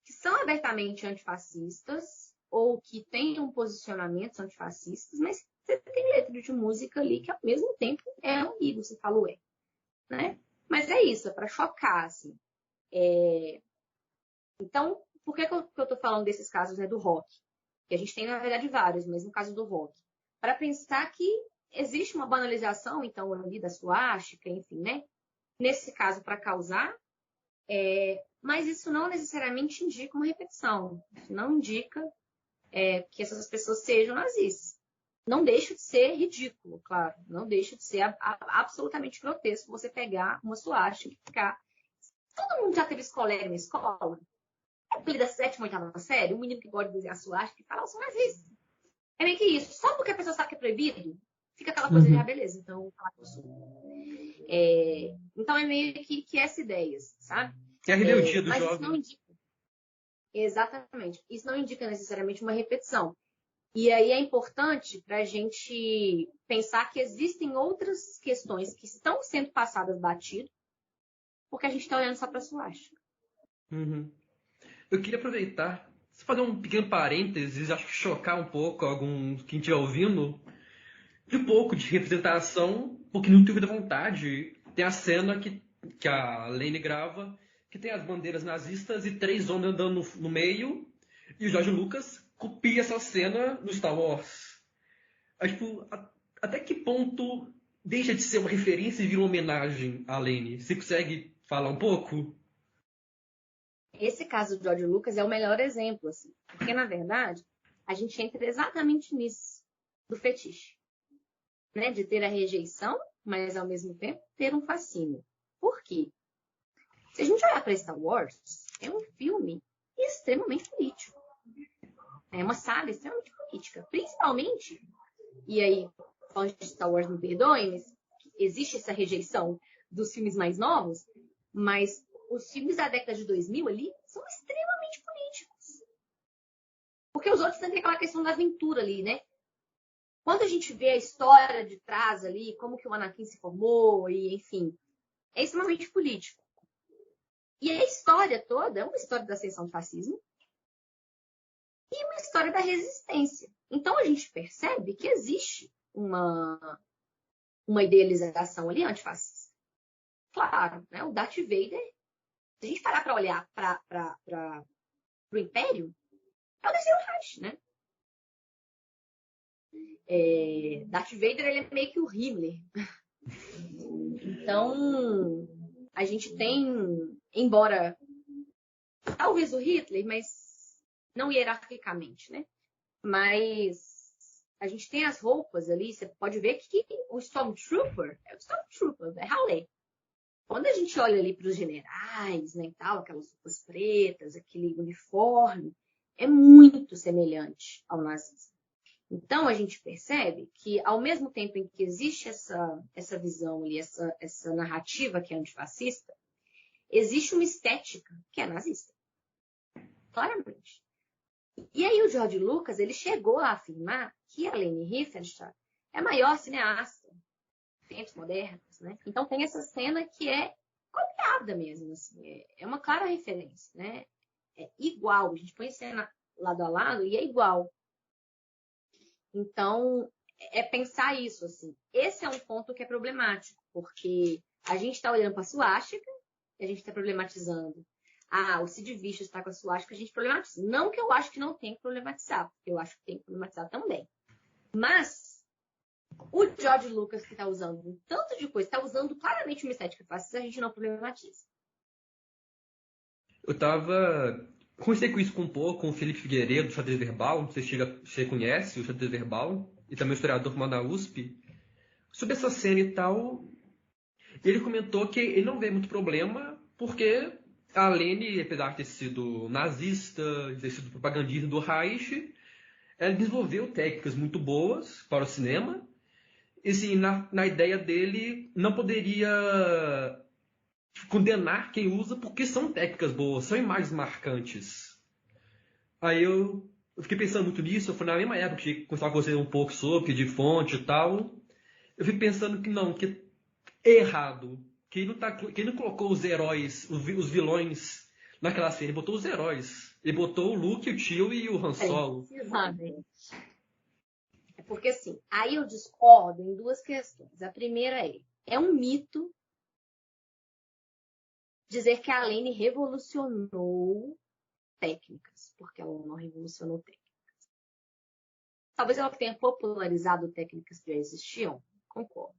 que são abertamente antifascistas ou que têm posicionamentos antifascistas, mas você tem letra de música ali que, ao mesmo tempo, é ambíguo, você fala ué. Né? Mas é isso, é para chocar, assim. Então, por que eu estou falando desses casos, né, do rock? Que a gente tem, na verdade, vários, mas no caso do rock. Para pensar que existe uma banalização, então, ali da suástica, enfim, né? Nesse caso, para causar, mas isso não necessariamente indica uma repetição. Isso não indica que essas pessoas sejam nazistas. Não deixa de ser ridículo, claro. Não deixa de ser absolutamente grotesco você pegar uma suástica e ficar... Todo mundo já teve esse colega na escola? Aquele da 7ª, 8ª série, um menino que gosta de desenhar suástica e fala, eu sou nazista. É meio que isso. Só porque a pessoa sabe que é proibido, fica aquela coisa de, beleza, então vou falar que eu sou. Então é meio que essa ideia, sabe? É a rebeldia do mas jovem. Isso não indica. Exatamente. Isso não indica necessariamente uma repetição. E aí é importante para a gente pensar que existem outras questões que estão sendo passadas batido, porque a gente está olhando só para a suástica. Uhum. Eu queria aproveitar, fazer um pequeno parênteses, acho que chocar um pouco algum quem estiver ouvindo, de um pouco de representação, porque não tive vontade. Tem a cena que a Lane grava, que tem as bandeiras nazistas e 3 homens andando no meio, e o George Lucas copia essa cena no Star Wars. Tipo, até que ponto deixa de ser uma referência e vira uma homenagem à Lane? Você consegue falar um pouco? Esse caso do George Lucas é o melhor exemplo, assim, porque, na verdade, a gente entra exatamente nisso, do fetiche. Né? De ter a rejeição, mas, ao mesmo tempo, ter um fascínio. Por quê? Se a gente olhar para Star Wars, é um filme extremamente político. É uma saga extremamente política. Principalmente, e aí, falando de Star Wars, me perdoem, mas existe essa rejeição dos filmes mais novos, mas os filmes da década de 2000 ali são extremamente políticos. Porque os outros têm aquela questão da aventura ali, né? Quando a gente vê a história de trás ali, como que o Anakin se formou, e enfim, é extremamente político. E a história toda é uma história da ascensão do fascismo e uma história da resistência. Então a gente percebe que existe uma idealização ali antifascista. Claro, né? O Darth Vader, se a gente parar para olhar para o Império, é o terceiro Reich, né? Darth Vader ele é meio que o Himmler. Então, a gente tem, embora talvez o Hitler, mas não hierarquicamente, né? Mas a gente tem as roupas ali, você pode ver que o Stormtrooper é o Stormtrooper, é Howley. Quando a gente olha ali para os generais, né, e tal, aquelas roupas pretas, aquele uniforme, é muito semelhante ao nazismo. Então, a gente percebe que, ao mesmo tempo em que existe essa visão ali, essa narrativa que é antifascista, existe uma estética que é nazista. Claramente. E aí o George Lucas, ele chegou a afirmar que a Leni Riefenstahl é a maior cineasta de tempos modernos, né? Então tem essa cena que é copiada mesmo, assim, é uma clara referência, né? É igual, a gente põe cena lado a lado e é igual. Então, é pensar isso, assim. Esse é um ponto que é problemático, porque a gente está olhando para a suástica e a gente está problematizando. O Sid Vicious está com a suástica, a gente problematiza. Não que eu acho que não tem que problematizar, porque eu acho que tem que problematizar também. Mas o George Lucas, que está usando um tanto de coisa, está usando claramente uma estética fascista, a gente não problematiza. Eu tava. Conversei com isso um pouco com o Felipe Figueiredo, do Xadrez Verbal, não sei se você conhece o Xadrez Verbal, e também o historiador formado na USP, sobre essa cena e tal. E ele comentou que ele não vê muito problema, porque a Lene, apesar de ter sido nazista, de ter sido propagandista do Reich, ela desenvolveu técnicas muito boas para o cinema. E assim, na ideia dele, não poderia condenar quem usa porque são técnicas boas, são imagens marcantes. Aí eu fiquei pensando muito nisso, foi na mesma época que conversava com você um pouco sobre, de fonte e tal. Eu fiquei pensando que não, que é errado. Que ele não colocou os heróis, os vilões naquela cena, ele botou os heróis. Ele botou o Luke, o Tio e o Han Solo. Exatamente. É porque assim, aí eu discordo em duas questões. A primeira é um mito dizer que a Lene revolucionou técnicas, porque ela não revolucionou técnicas. Talvez ela tenha popularizado técnicas que já existiam, concordo.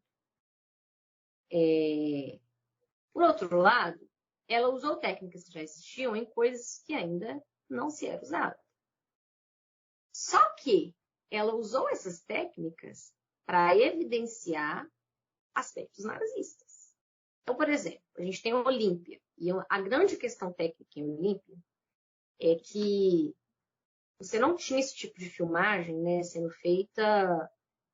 Por outro lado, ela usou técnicas que já existiam em coisas que ainda não se eram usadas. Só que ela usou essas técnicas para evidenciar aspectos nazistas. Então, por exemplo, a gente tem a Olímpia. E a grande questão técnica em Olímpia é que você não tinha esse tipo de filmagem, né, sendo feita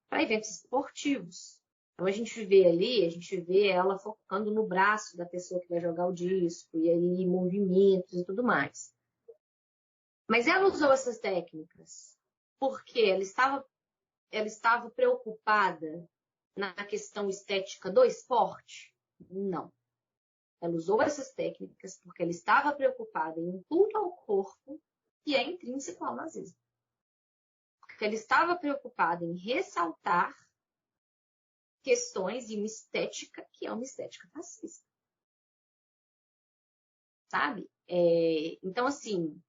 para eventos esportivos. Então a gente vê ela focando no braço da pessoa que vai jogar o disco, e aí movimentos e tudo mais. Mas ela usou essas técnicas porque ela estava preocupada na questão estética do esporte? Não. Ela usou essas técnicas porque ela estava preocupada em um culto ao corpo que é intrínseco ao nazismo. Porque ela estava preocupada em ressaltar questões e uma estética que é uma estética fascista. Sabe? Então, assim,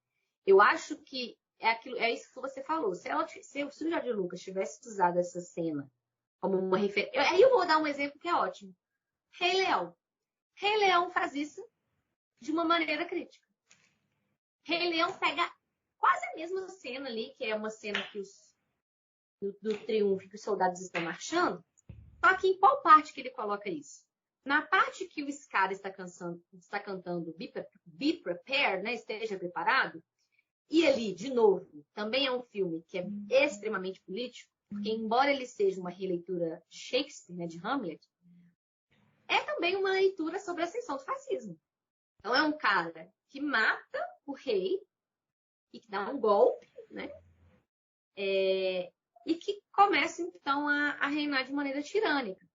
eu acho que é isso que você falou. Se o Jorge Lucas tivesse usado essa cena como uma referência... Aí eu vou dar um exemplo que é ótimo. Rei Leão. Rei Leão faz isso de uma maneira crítica. Rei Leão pega quase a mesma cena ali, que é uma cena que do triunfo, que os soldados estão marchando. Só que em qual parte que ele coloca isso? Na parte que o Scar está cantando Be Prepared, né? Esteja preparado. E ali, de novo, também é um filme que é extremamente político, porque embora ele seja uma releitura de Shakespeare, né, de Hamlet, é também uma leitura sobre a ascensão do fascismo. Então é um cara que mata o rei e que dá um golpe, né? E que começa, então, a reinar de maneira tirânica.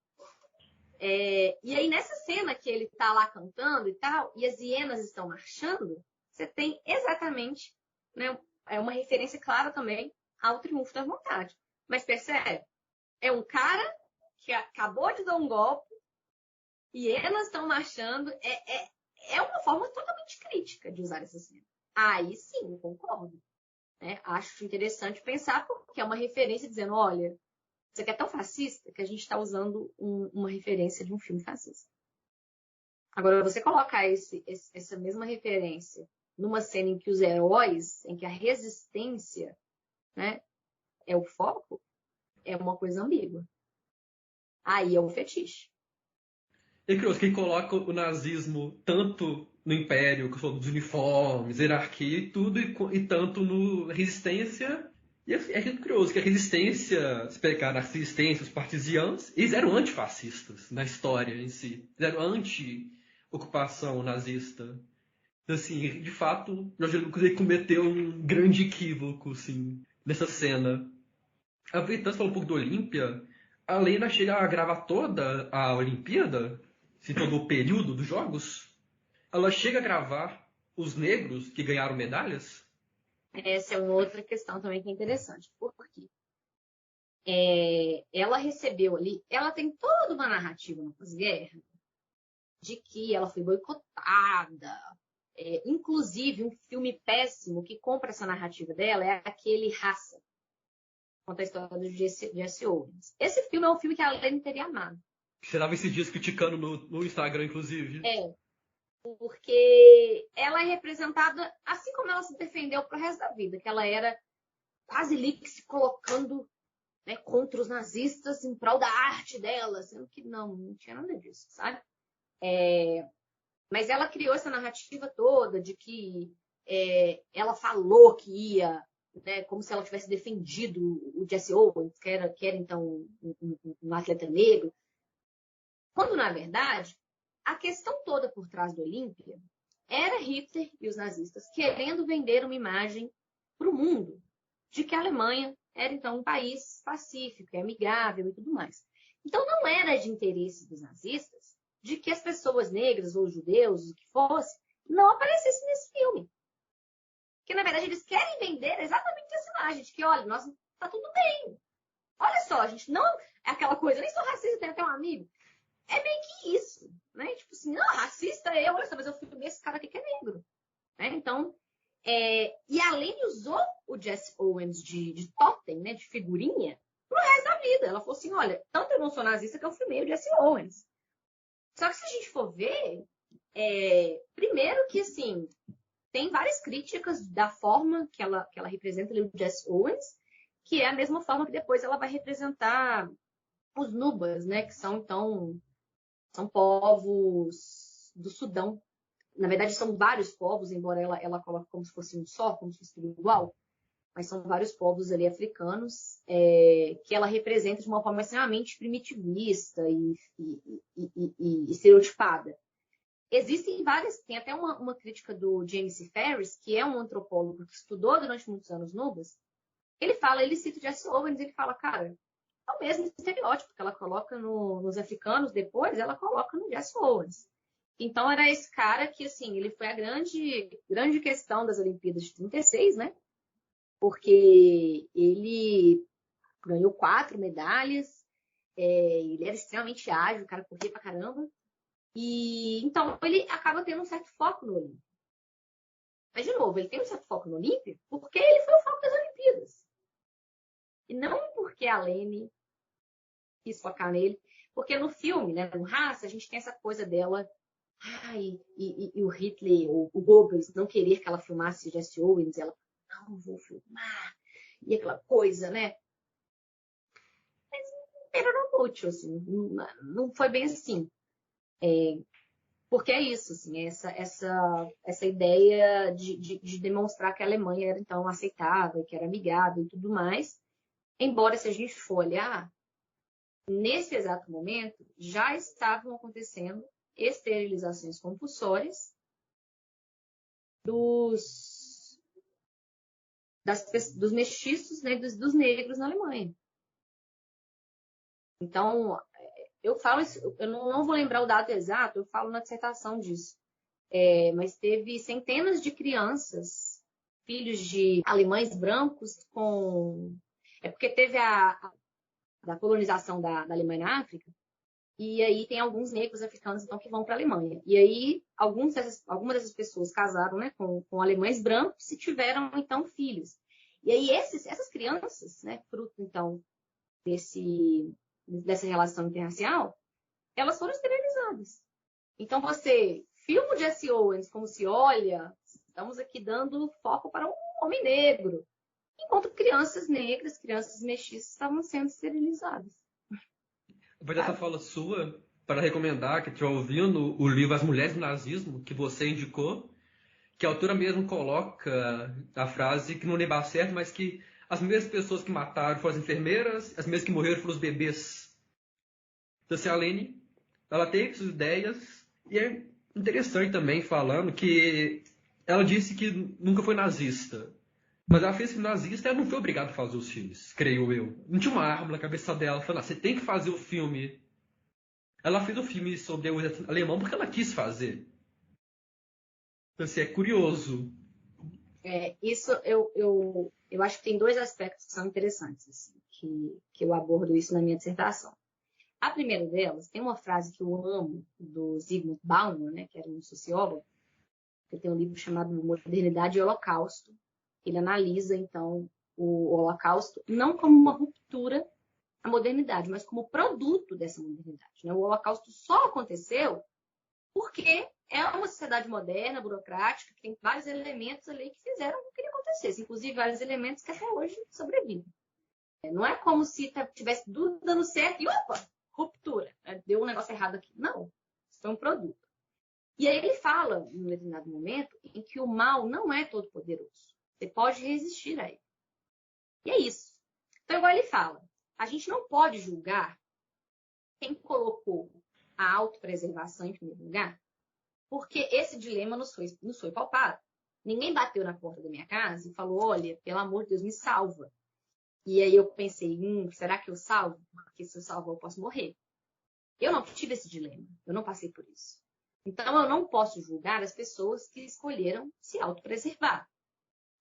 E aí, nessa cena que ele está lá cantando e tal, e as hienas estão marchando, você tem exatamente, né, uma referência clara também ao Triunfo da Vontade. Mas percebe? É um cara que acabou de dar um golpe, hienas estão marchando, é uma forma totalmente crítica de usar essa cena. Aí sim, eu concordo. Né? Acho interessante pensar, porque é uma referência dizendo, olha, isso aqui é tão fascista que a gente está usando uma referência de um filme fascista. Agora, você colocar essa mesma referência numa cena em que os heróis, em que a resistência, né, é o foco, é uma coisa ambígua. Aí é um fetiche. É curioso, quem coloca o nazismo tanto no Império, que dos uniformes, hierarquia e tudo, e tanto no Resistência. E é curioso que a Resistência, se pegar a Resistência, os partisianos, eles eram antifascistas na história em si. Eles eram anti-ocupação nazista. Então, assim, de fato, Jorge Lucas cometeu um grande equívoco, assim, nessa cena. Aproveitando, você falou um pouco da Olímpia, a Lena chega a gravar toda a Olimpíada, se todo o período dos Jogos. Ela chega a gravar os negros que ganharam medalhas? Essa é uma outra questão também que é interessante. Por quê? Ela recebeu ali, ela tem toda uma narrativa no pós-guerra de que ela foi boicotada. Inclusive, um filme péssimo que compra essa narrativa dela é aquele Raça, conta a história do Jesse Owens. Esse filme é um filme que a Lene teria amado. Você tava esses dias criticando no Instagram, inclusive. Porque ela é representada assim como ela se defendeu pro resto da vida, que ela era quase ali se colocando, né, contra os nazistas em prol da arte dela, sendo que não tinha nada disso, sabe? Mas ela criou essa narrativa toda de que ela falou que ia, né, como se ela tivesse defendido o Jesse Owens, que era então um atleta negro, quando na verdade a questão toda por trás do Olímpia era Hitler e os nazistas querendo vender uma imagem para o mundo de que a Alemanha era, então, um país pacífico, amigável e tudo mais. Então, não era de interesse dos nazistas de que as pessoas negras ou judeus, o que fosse, não aparecessem nesse filme. Porque, na verdade, eles querem vender exatamente essa imagem de que, olha, tá tudo bem. Olha só, a gente não... É aquela coisa, eu nem sou racista, tenho até um amigo. É meio que isso, né? Tipo assim, não, racista é eu, olha só, mas eu filmei esse cara aqui que é negro. Né? Então, e a Lene usou o Jesse Owens de totem, né, de figurinha, pro resto da vida. Ela falou assim, olha, tanto eu não sou nazista que eu filmei o Jesse Owens. Só que se a gente for ver, primeiro que, assim, tem várias críticas da forma que ela representa ali, o Jesse Owens, que é a mesma forma que depois ela vai representar os Nubas, né, que são, então, são povos do Sudão. Na verdade, são vários povos, embora ela coloque como se fosse um só, como se fosse tudo igual, mas são vários povos ali africanos que ela representa de uma forma extremamente primitivista e estereotipada. Existem várias, tem até uma crítica do James C. Ferris, que é um antropólogo que estudou durante muitos anos Nubas. Ele cita o Jesse Owens, ele fala, cara, é o mesmo estereótipo que ela coloca nos africanos, depois ela coloca no Jesse Owens. Então era esse cara que, assim, ele foi a grande questão das Olimpíadas de 36, né? Porque ele ganhou 4 medalhas, ele era extremamente ágil, o cara corria pra caramba. E então ele acaba tendo um certo foco no Olímpia. Mas, de novo, ele tem um certo foco no Olímpia porque ele foi o foco das Olimpíadas. E não porque a Lene quis focar nele. Porque no filme, né, no Raça, a gente tem essa coisa dela. E o Hitler, o Goebbels, não querer que ela filmasse Jesse Owens, ela, não vou filmar. E aquela coisa, né? Mas era inútil, assim. Não foi bem assim. Porque é isso, assim, essa ideia de demonstrar que a Alemanha era, então, aceitável, que era amigável e tudo mais. Embora, se a gente for olhar, nesse exato momento, já estavam acontecendo esterilizações compulsórias dos mestiços, né, dos negros na Alemanha. Então, eu falo isso, eu não vou lembrar o dado exato, eu falo na dissertação disso. Mas teve centenas de crianças, filhos de alemães brancos, É porque teve a colonização da Alemanha na África, e aí tem alguns negros africanos então, que vão para a Alemanha. E aí algumas dessas pessoas casaram, né, com alemães brancos e tiveram então filhos. E aí essas crianças, né, fruto então dessa relação interracial, elas foram esterilizadas. Então você filma o Jesse Owens como se olha, estamos aqui dando foco para um homem negro, enquanto crianças negras, crianças mestiças estavam sendo esterilizadas. Depois dessa fala sua, para recomendar que estou ouvindo o livro As Mulheres do Nazismo, que você indicou, que a autora mesmo coloca a frase que não deva certo, mas que as mesmas pessoas que mataram foram as enfermeiras, as mesmas que morreram foram os bebês. Então, assim, a Lene, ela teve suas ideias, e é interessante também falando que ela disse que nunca foi nazista. Mas ela fez filme nazista e ela não foi obrigada a fazer os filmes, creio eu. Não tinha uma arma na cabeça dela falando, você tem que fazer o filme. Ela fez o filme sobre o exército alemão porque ela quis fazer. Então, assim, é curioso. Isso eu acho que tem 2 aspectos que são interessantes, assim, que eu abordo isso na minha dissertação. A primeira delas, tem uma frase que eu amo, do Zygmunt Bauman, né, que era um sociólogo, que tem um livro chamado Modernidade e Holocausto. Ele analisa, então, o Holocausto não como uma ruptura à modernidade, mas como produto dessa modernidade. Né? O Holocausto só aconteceu porque é uma sociedade moderna, burocrática, que tem vários elementos ali que fizeram com que ele acontecesse, inclusive vários elementos que até hoje sobrevivem. Não é como se tivesse tudo dando certo e, opa, ruptura, deu um negócio errado aqui. Não, isso foi um produto. E aí ele fala, em um determinado momento, em que o mal não é todo poderoso. Você pode resistir a ele. E é isso. Então, igual ele fala, a gente não pode julgar quem colocou a autopreservação em primeiro lugar, porque esse dilema nos foi palpado. Ninguém bateu na porta da minha casa e falou, olha, pelo amor de Deus, me salva. E aí eu pensei, será que eu salvo? Porque se eu salvo, eu posso morrer. Eu não tive esse dilema. Eu não passei por isso. Então, eu não posso julgar as pessoas que escolheram se autopreservar.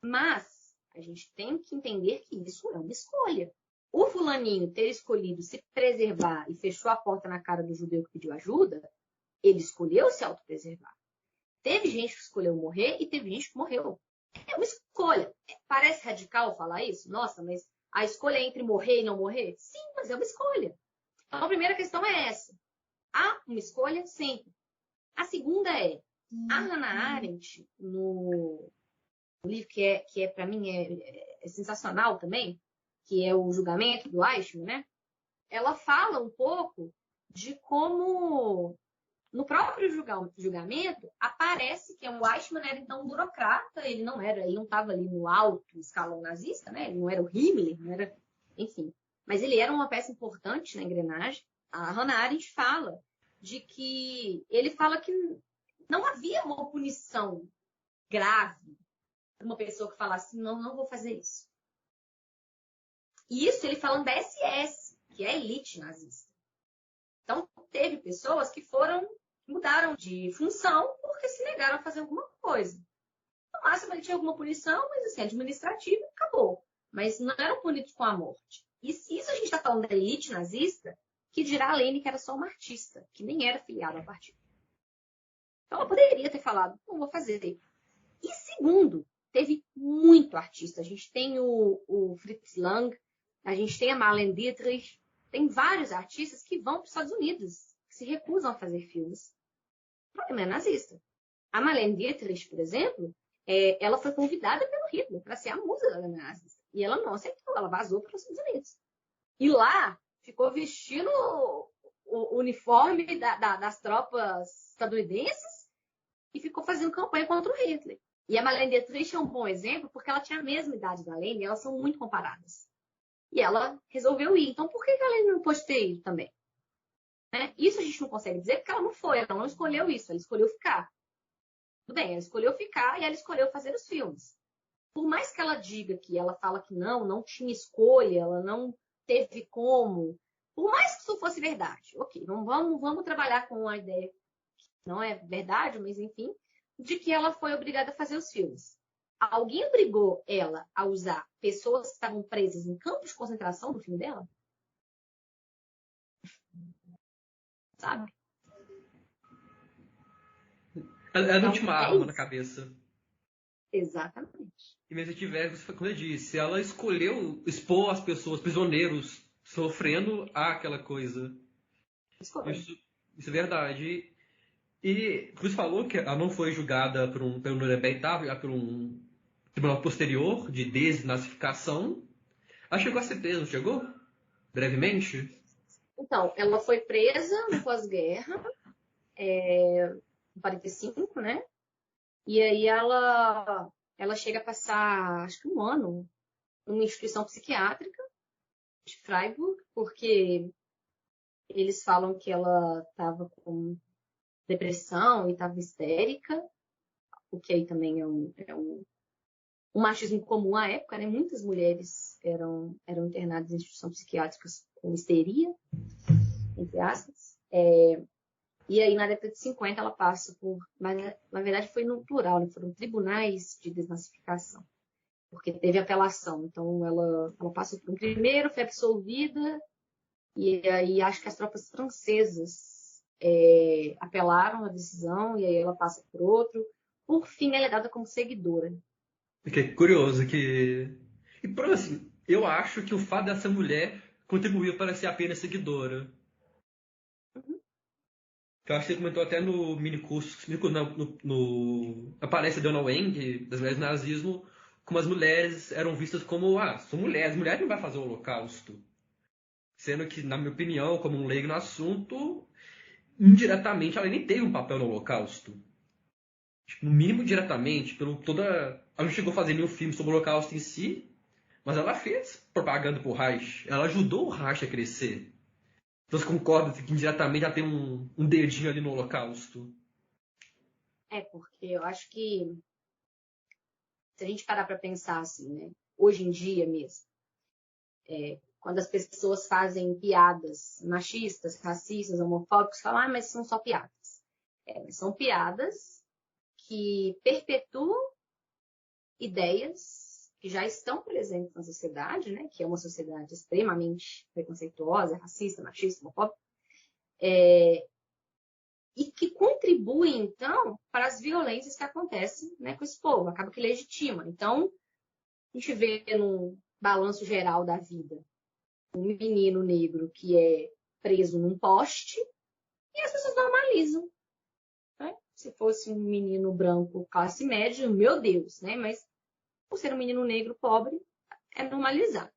Mas a gente tem que entender que isso é uma escolha. O fulaninho ter escolhido se preservar e fechou a porta na cara do judeu que pediu ajuda, ele escolheu se autopreservar. Teve gente que escolheu morrer e teve gente que morreu. É uma escolha. Parece radical falar isso? Nossa, mas a escolha é entre morrer e não morrer? Sim, mas é uma escolha. Então, a primeira questão é essa. Há uma escolha sempre. A segunda é, a Hannah Arendt, no livro que para mim é sensacional também, que é o Julgamento do Eichmann, né? Ela fala um pouco de como no próprio julgamento aparece que o Eichmann era então um burocrata, ele não estava ali no alto escalão nazista, né? Ele não era o Himmler, não era, enfim. Mas ele era uma peça importante na engrenagem. A Hannah Arendt fala de que ele fala que não havia uma punição grave para uma pessoa que falasse, não vou fazer isso. E isso ele falando da SS, que é a elite nazista. Então, teve pessoas que foram mudaram de função porque se negaram a fazer alguma coisa. No máximo, ele tinha alguma punição, mas assim, administrativa, acabou. Mas não eram punidos com a morte. E isso a gente está falando da elite nazista, que dirá a Lênin que era só uma artista, que nem era filiada ao partido. Então ela poderia ter falado, não vou fazer. E segundo, teve muito artista. A gente tem o Fritz Lang, a gente tem a Marlene Dietrich, tem vários artistas que vão para os Estados Unidos, que se recusam a fazer filmes. O problema é nazista. A Marlene Dietrich, por exemplo, ela foi convidada pelo Hitler para ser a musa da nazista. E ela não aceitou, ela vazou para os Estados Unidos. E lá ficou vestindo o uniforme das tropas estadunidenses e ficou fazendo campanha contra o Hitler. E a Marlene Dietrich é um bom exemplo porque ela tinha a mesma idade da Lênin e elas são muito comparadas. E ela resolveu ir. Então, por que a Lênin não pôde ter ido também? Né? Isso a gente não consegue dizer porque ela não foi, ela não escolheu isso, ela escolheu ficar. Tudo bem, ela escolheu ficar e ela escolheu fazer os filmes. Por mais que ela diga que ela fala que não tinha escolha, ela não teve como. Por mais que isso fosse verdade, ok, vamos trabalhar com a ideia que não é verdade, mas enfim, de que ela foi obrigada a fazer os filmes. Alguém obrigou ela a usar pessoas que estavam presas em campos de concentração no filme dela? Sabe? Ela não tinha uma arma na cabeça. Exatamente. E mesmo se tivesse, como eu disse, ela escolheu expor as pessoas, prisioneiros, sofrendo aquela coisa. Isso é verdade. E Cruz falou que ela não foi julgada pelo Nuremberg, por um tribunal posterior de desnazificação. Ela chegou a ser presa, não chegou? Brevemente? Então, ela foi presa no pós-guerra, em 45, né? E aí ela chega a passar, acho que um ano, numa instituição psiquiátrica de Freiburg, porque eles falam que ela estava com depressão e estava histérica, o que aí também é um machismo comum à época, né? Muitas mulheres eram internadas em instituições psiquiátricas com histeria, entre aspas. E aí, na década de 50, ela passa por... Mas, na verdade, foi no plural, né? Foram tribunais de desnazificação, porque teve apelação. Então, ela passa por um primeiro, foi absolvida, e aí acho que as tropas francesas apelaram a decisão, e aí ela passa por outro. Por fim, ela é dada como seguidora. Que é curioso que... E, por assim, eu acho que o fato dessa mulher contribuiu para ser apenas seguidora. Que eu acho que você comentou até no mini curso, na palestra de Dona Weng, das mulheres do nazismo, como as mulheres eram vistas como, são mulheres não vai fazer o holocausto. Sendo que, na minha opinião, como um leigo no assunto, indiretamente ela nem teve um papel no holocausto. Tipo, no mínimo diretamente, pelo toda... Ela não chegou a fazer nenhum filme sobre o holocausto em si, mas ela fez propaganda pro Reich. Ela ajudou o Reich a crescer. Então você concorda que indiretamente ela tem um dedinho ali no holocausto? Porque eu acho que se a gente parar para pensar assim, né? Hoje em dia mesmo, quando as pessoas fazem piadas machistas, racistas, homofóbicas, falam, mas são só piadas. São piadas que perpetuam ideias que já estão presentes na sociedade, né? Que é uma sociedade extremamente preconceituosa, racista, machista, homofóbica, e que contribuem, então, para as violências que acontecem, né, com esse povo. Acaba que legitima. Então, a gente vê num balanço geral da vida um menino negro que é preso num poste e as pessoas normalizam. Né? Se fosse um menino branco classe média, meu Deus, né? Mas por ser um menino negro pobre, é normalizado.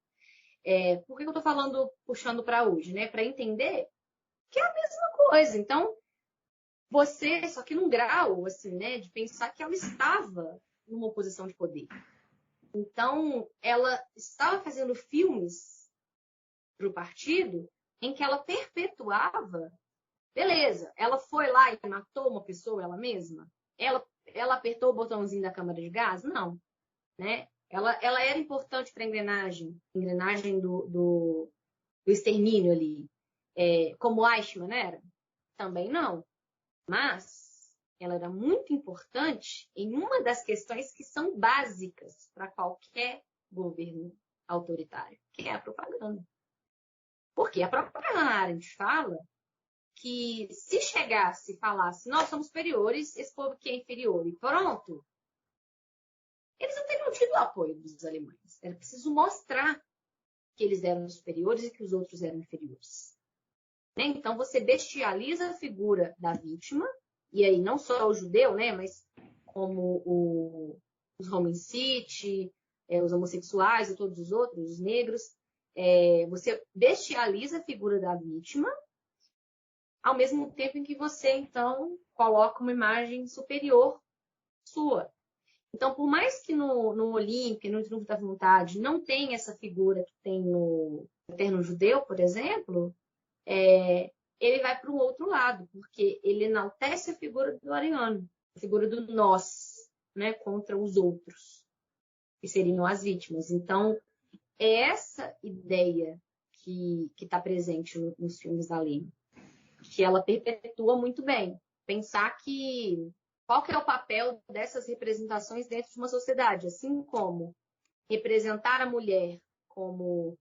Por que eu estou falando, puxando para hoje? Né? Para entender que é a mesma coisa. Então, você, só que num grau, assim, né, de pensar que ela estava numa posição de poder. Então, ela estava fazendo filmes para o partido em que ela perpetuava, beleza, ela foi lá e matou uma pessoa ela mesma? Ela apertou o botãozinho da câmara de gás? Não. Né? Ela era importante para a engrenagem do extermínio ali. Como Eichmann era? Também não. Mas ela era muito importante em uma das questões que são básicas para qualquer governo autoritário, que é a propaganda. Porque a própria Hannah Arendt fala que se chegasse e falasse, nós somos superiores, esse povo aqui é inferior, e pronto, eles não teriam tido o apoio dos alemães. Era preciso mostrar que eles eram superiores e que os outros eram inferiores. Né? Então, você bestializa a figura da vítima, e aí não só o judeu, né, mas como os homincide, os homossexuais e todos os outros, os negros, você bestializa a figura da vítima, ao mesmo tempo em que você, então, coloca uma imagem superior sua. Então, por mais que no Olímpia, no Triunfo da Vontade, não tenha essa figura que tem no Eterno Judeu, por exemplo, ele vai para um outro lado, porque ele enaltece a figura do ariano, a figura do nós, né, contra os outros, que seriam as vítimas. Então, é essa ideia que está presente nos filmes da Lene, que ela perpetua muito bem. Pensar que qual que é o papel dessas representações dentro de uma sociedade, assim como representar a mulher como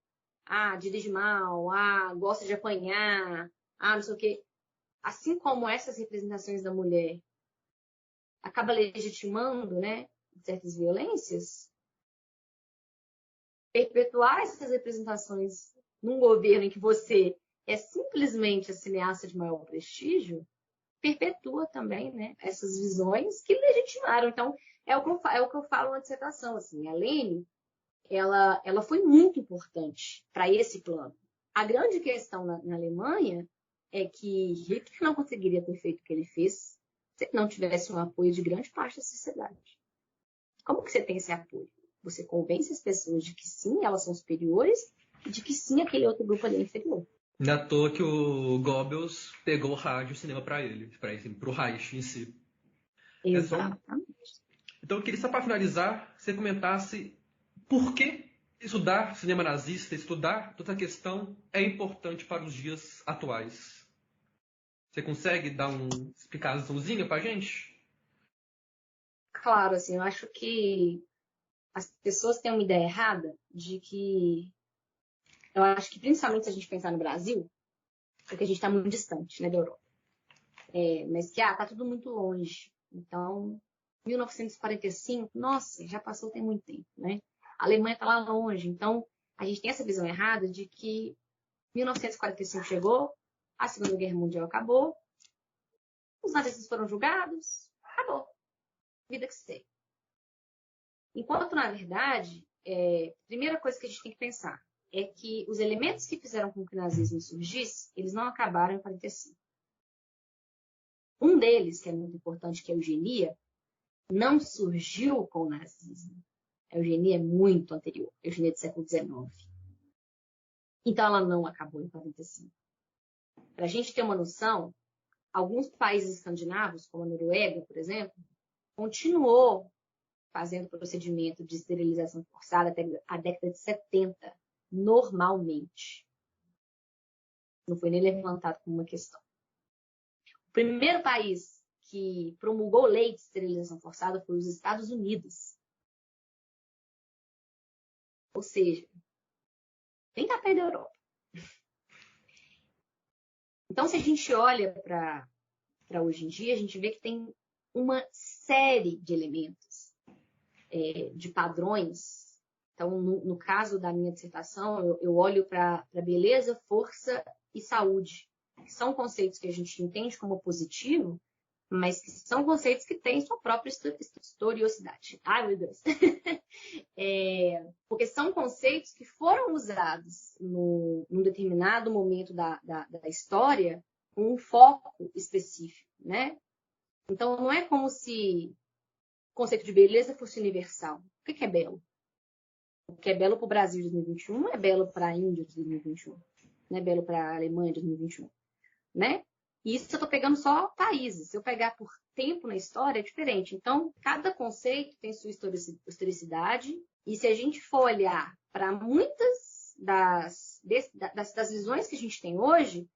dirige mal, gosta de apanhar, não sei o quê. Assim como essas representações da mulher acaba legitimando, né, certas violências, perpetuar essas representações num governo em que você é simplesmente a cineasta de maior prestígio, perpetua também, né, essas visões que legitimaram. Então, é o que eu falo na dissertação. Assim, a Lene, ela foi muito importante para esse plano. A grande questão na Alemanha é que Hitler não conseguiria ter feito o que ele fez se não tivesse um apoio de grande parte da sociedade. Como que você tem esse apoio? Você convence as pessoas de que sim, elas são superiores e de que sim, aquele outro grupo ali é inferior. Não é à toa que o Goebbels pegou o rádio e o cinema para o Reich em si. Exatamente. Então eu queria só para finalizar, você comentasse por que estudar cinema nazista, estudar toda a questão é importante para os dias atuais. Você consegue dar uma explicaçãozinha para a gente? Claro, assim, eu acho que as pessoas têm uma ideia errada de que... Eu acho que, principalmente se a gente pensar no Brasil, porque a gente está muito distante, né, da Europa. Mas que, tá tudo muito longe. Então, 1945, nossa, já passou tem muito tempo, né? A Alemanha está lá longe. Então, a gente tem essa visão errada de que 1945 chegou, a Segunda Guerra Mundial acabou, os nazistas foram julgados, acabou. Vida que segue. Enquanto, na verdade, a primeira coisa que a gente tem que pensar é que os elementos que fizeram com que o nazismo surgisse, eles não acabaram em 45. Um deles, que é muito importante, que é a eugenia, não surgiu com o nazismo. A eugenia é muito anterior, a eugenia é do século XIX. Então, ela não acabou em 45. Para a gente ter uma noção, alguns países escandinavos, como a Noruega, por exemplo, continuou fazendo procedimento de esterilização forçada até a década de 70, normalmente. Não foi nem levantado como uma questão. O primeiro país que promulgou lei de esterilização forçada foi os Estados Unidos. Ou seja, nem está perto da Europa. Então, se a gente olha para hoje em dia, a gente vê que tem uma série de elementos, de padrões. Então, no caso da minha dissertação, eu olho para beleza, força e saúde, que são conceitos que a gente entende como positivo, mas que são conceitos que têm sua própria historiosidade. Ai, meu Deus! Porque são conceitos que foram usados num determinado momento da história com um foco específico, né? Então, não é como se o conceito de beleza fosse universal. O que é belo? O que é belo para o Brasil de 2021 não é belo para a Índia de 2021. Não é belo para a Alemanha de 2021, né? E isso eu estou pegando só países. Se eu pegar por tempo na história, é diferente. Então, cada conceito tem sua historicidade. E se a gente for olhar para muitas das visões que a gente tem hoje,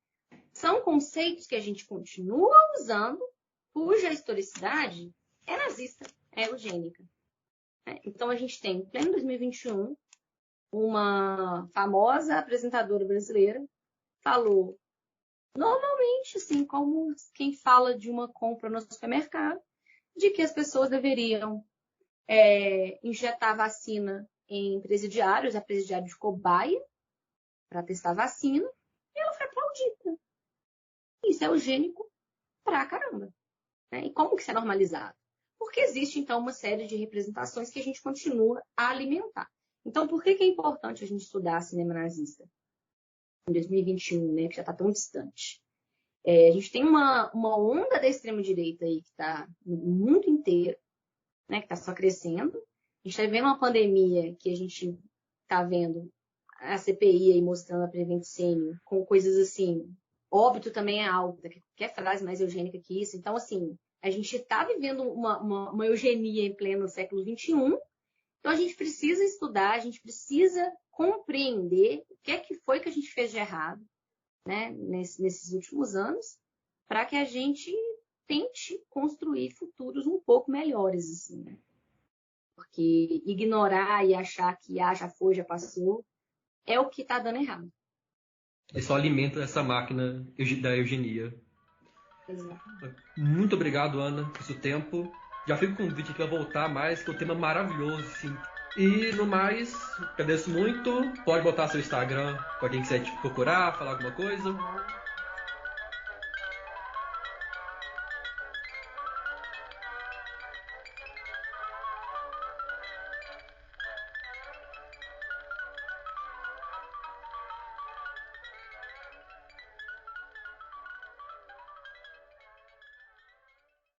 são conceitos que a gente continua usando cuja historicidade é nazista, é eugênica. Então, a gente tem, em pleno 2021, uma famosa apresentadora brasileira falou, normalmente, assim, como quem fala de uma compra no supermercado, de que as pessoas deveriam injetar vacina em presidiários, a presidiário de cobaia, para testar vacina, e ela foi aplaudida. Isso é eugênico pra caramba. Né? E como que isso é normalizado? Porque existe, então, uma série de representações que a gente continua a alimentar. Então, por que é importante a gente estudar cinema nazista em 2021, né, que já está tão distante? A gente tem uma onda da extrema-direita aí que está no mundo inteiro, né, que está só crescendo. A gente está vendo uma pandemia que a gente está vendo a CPI aí mostrando a Prevent Senior com coisas assim, óbito também é alta, qualquer frase mais eugênica que isso. Então, assim, a gente está vivendo uma eugenia em pleno século XXI, então a gente precisa estudar, a gente precisa compreender o que foi que a gente fez de errado, né, nesses últimos anos, para que a gente tente construir futuros um pouco melhores, assim, né? Porque ignorar e achar que já foi, já passou, é o que está dando errado. É só alimenta essa máquina da eugenia. Exatamente. Muito obrigado, Ana, por seu tempo. Já fica o convite aqui a voltar mais, que é um tema maravilhoso, sim. E no mais, agradeço muito. Pode botar seu Instagram para quem quiser te procurar, falar alguma coisa.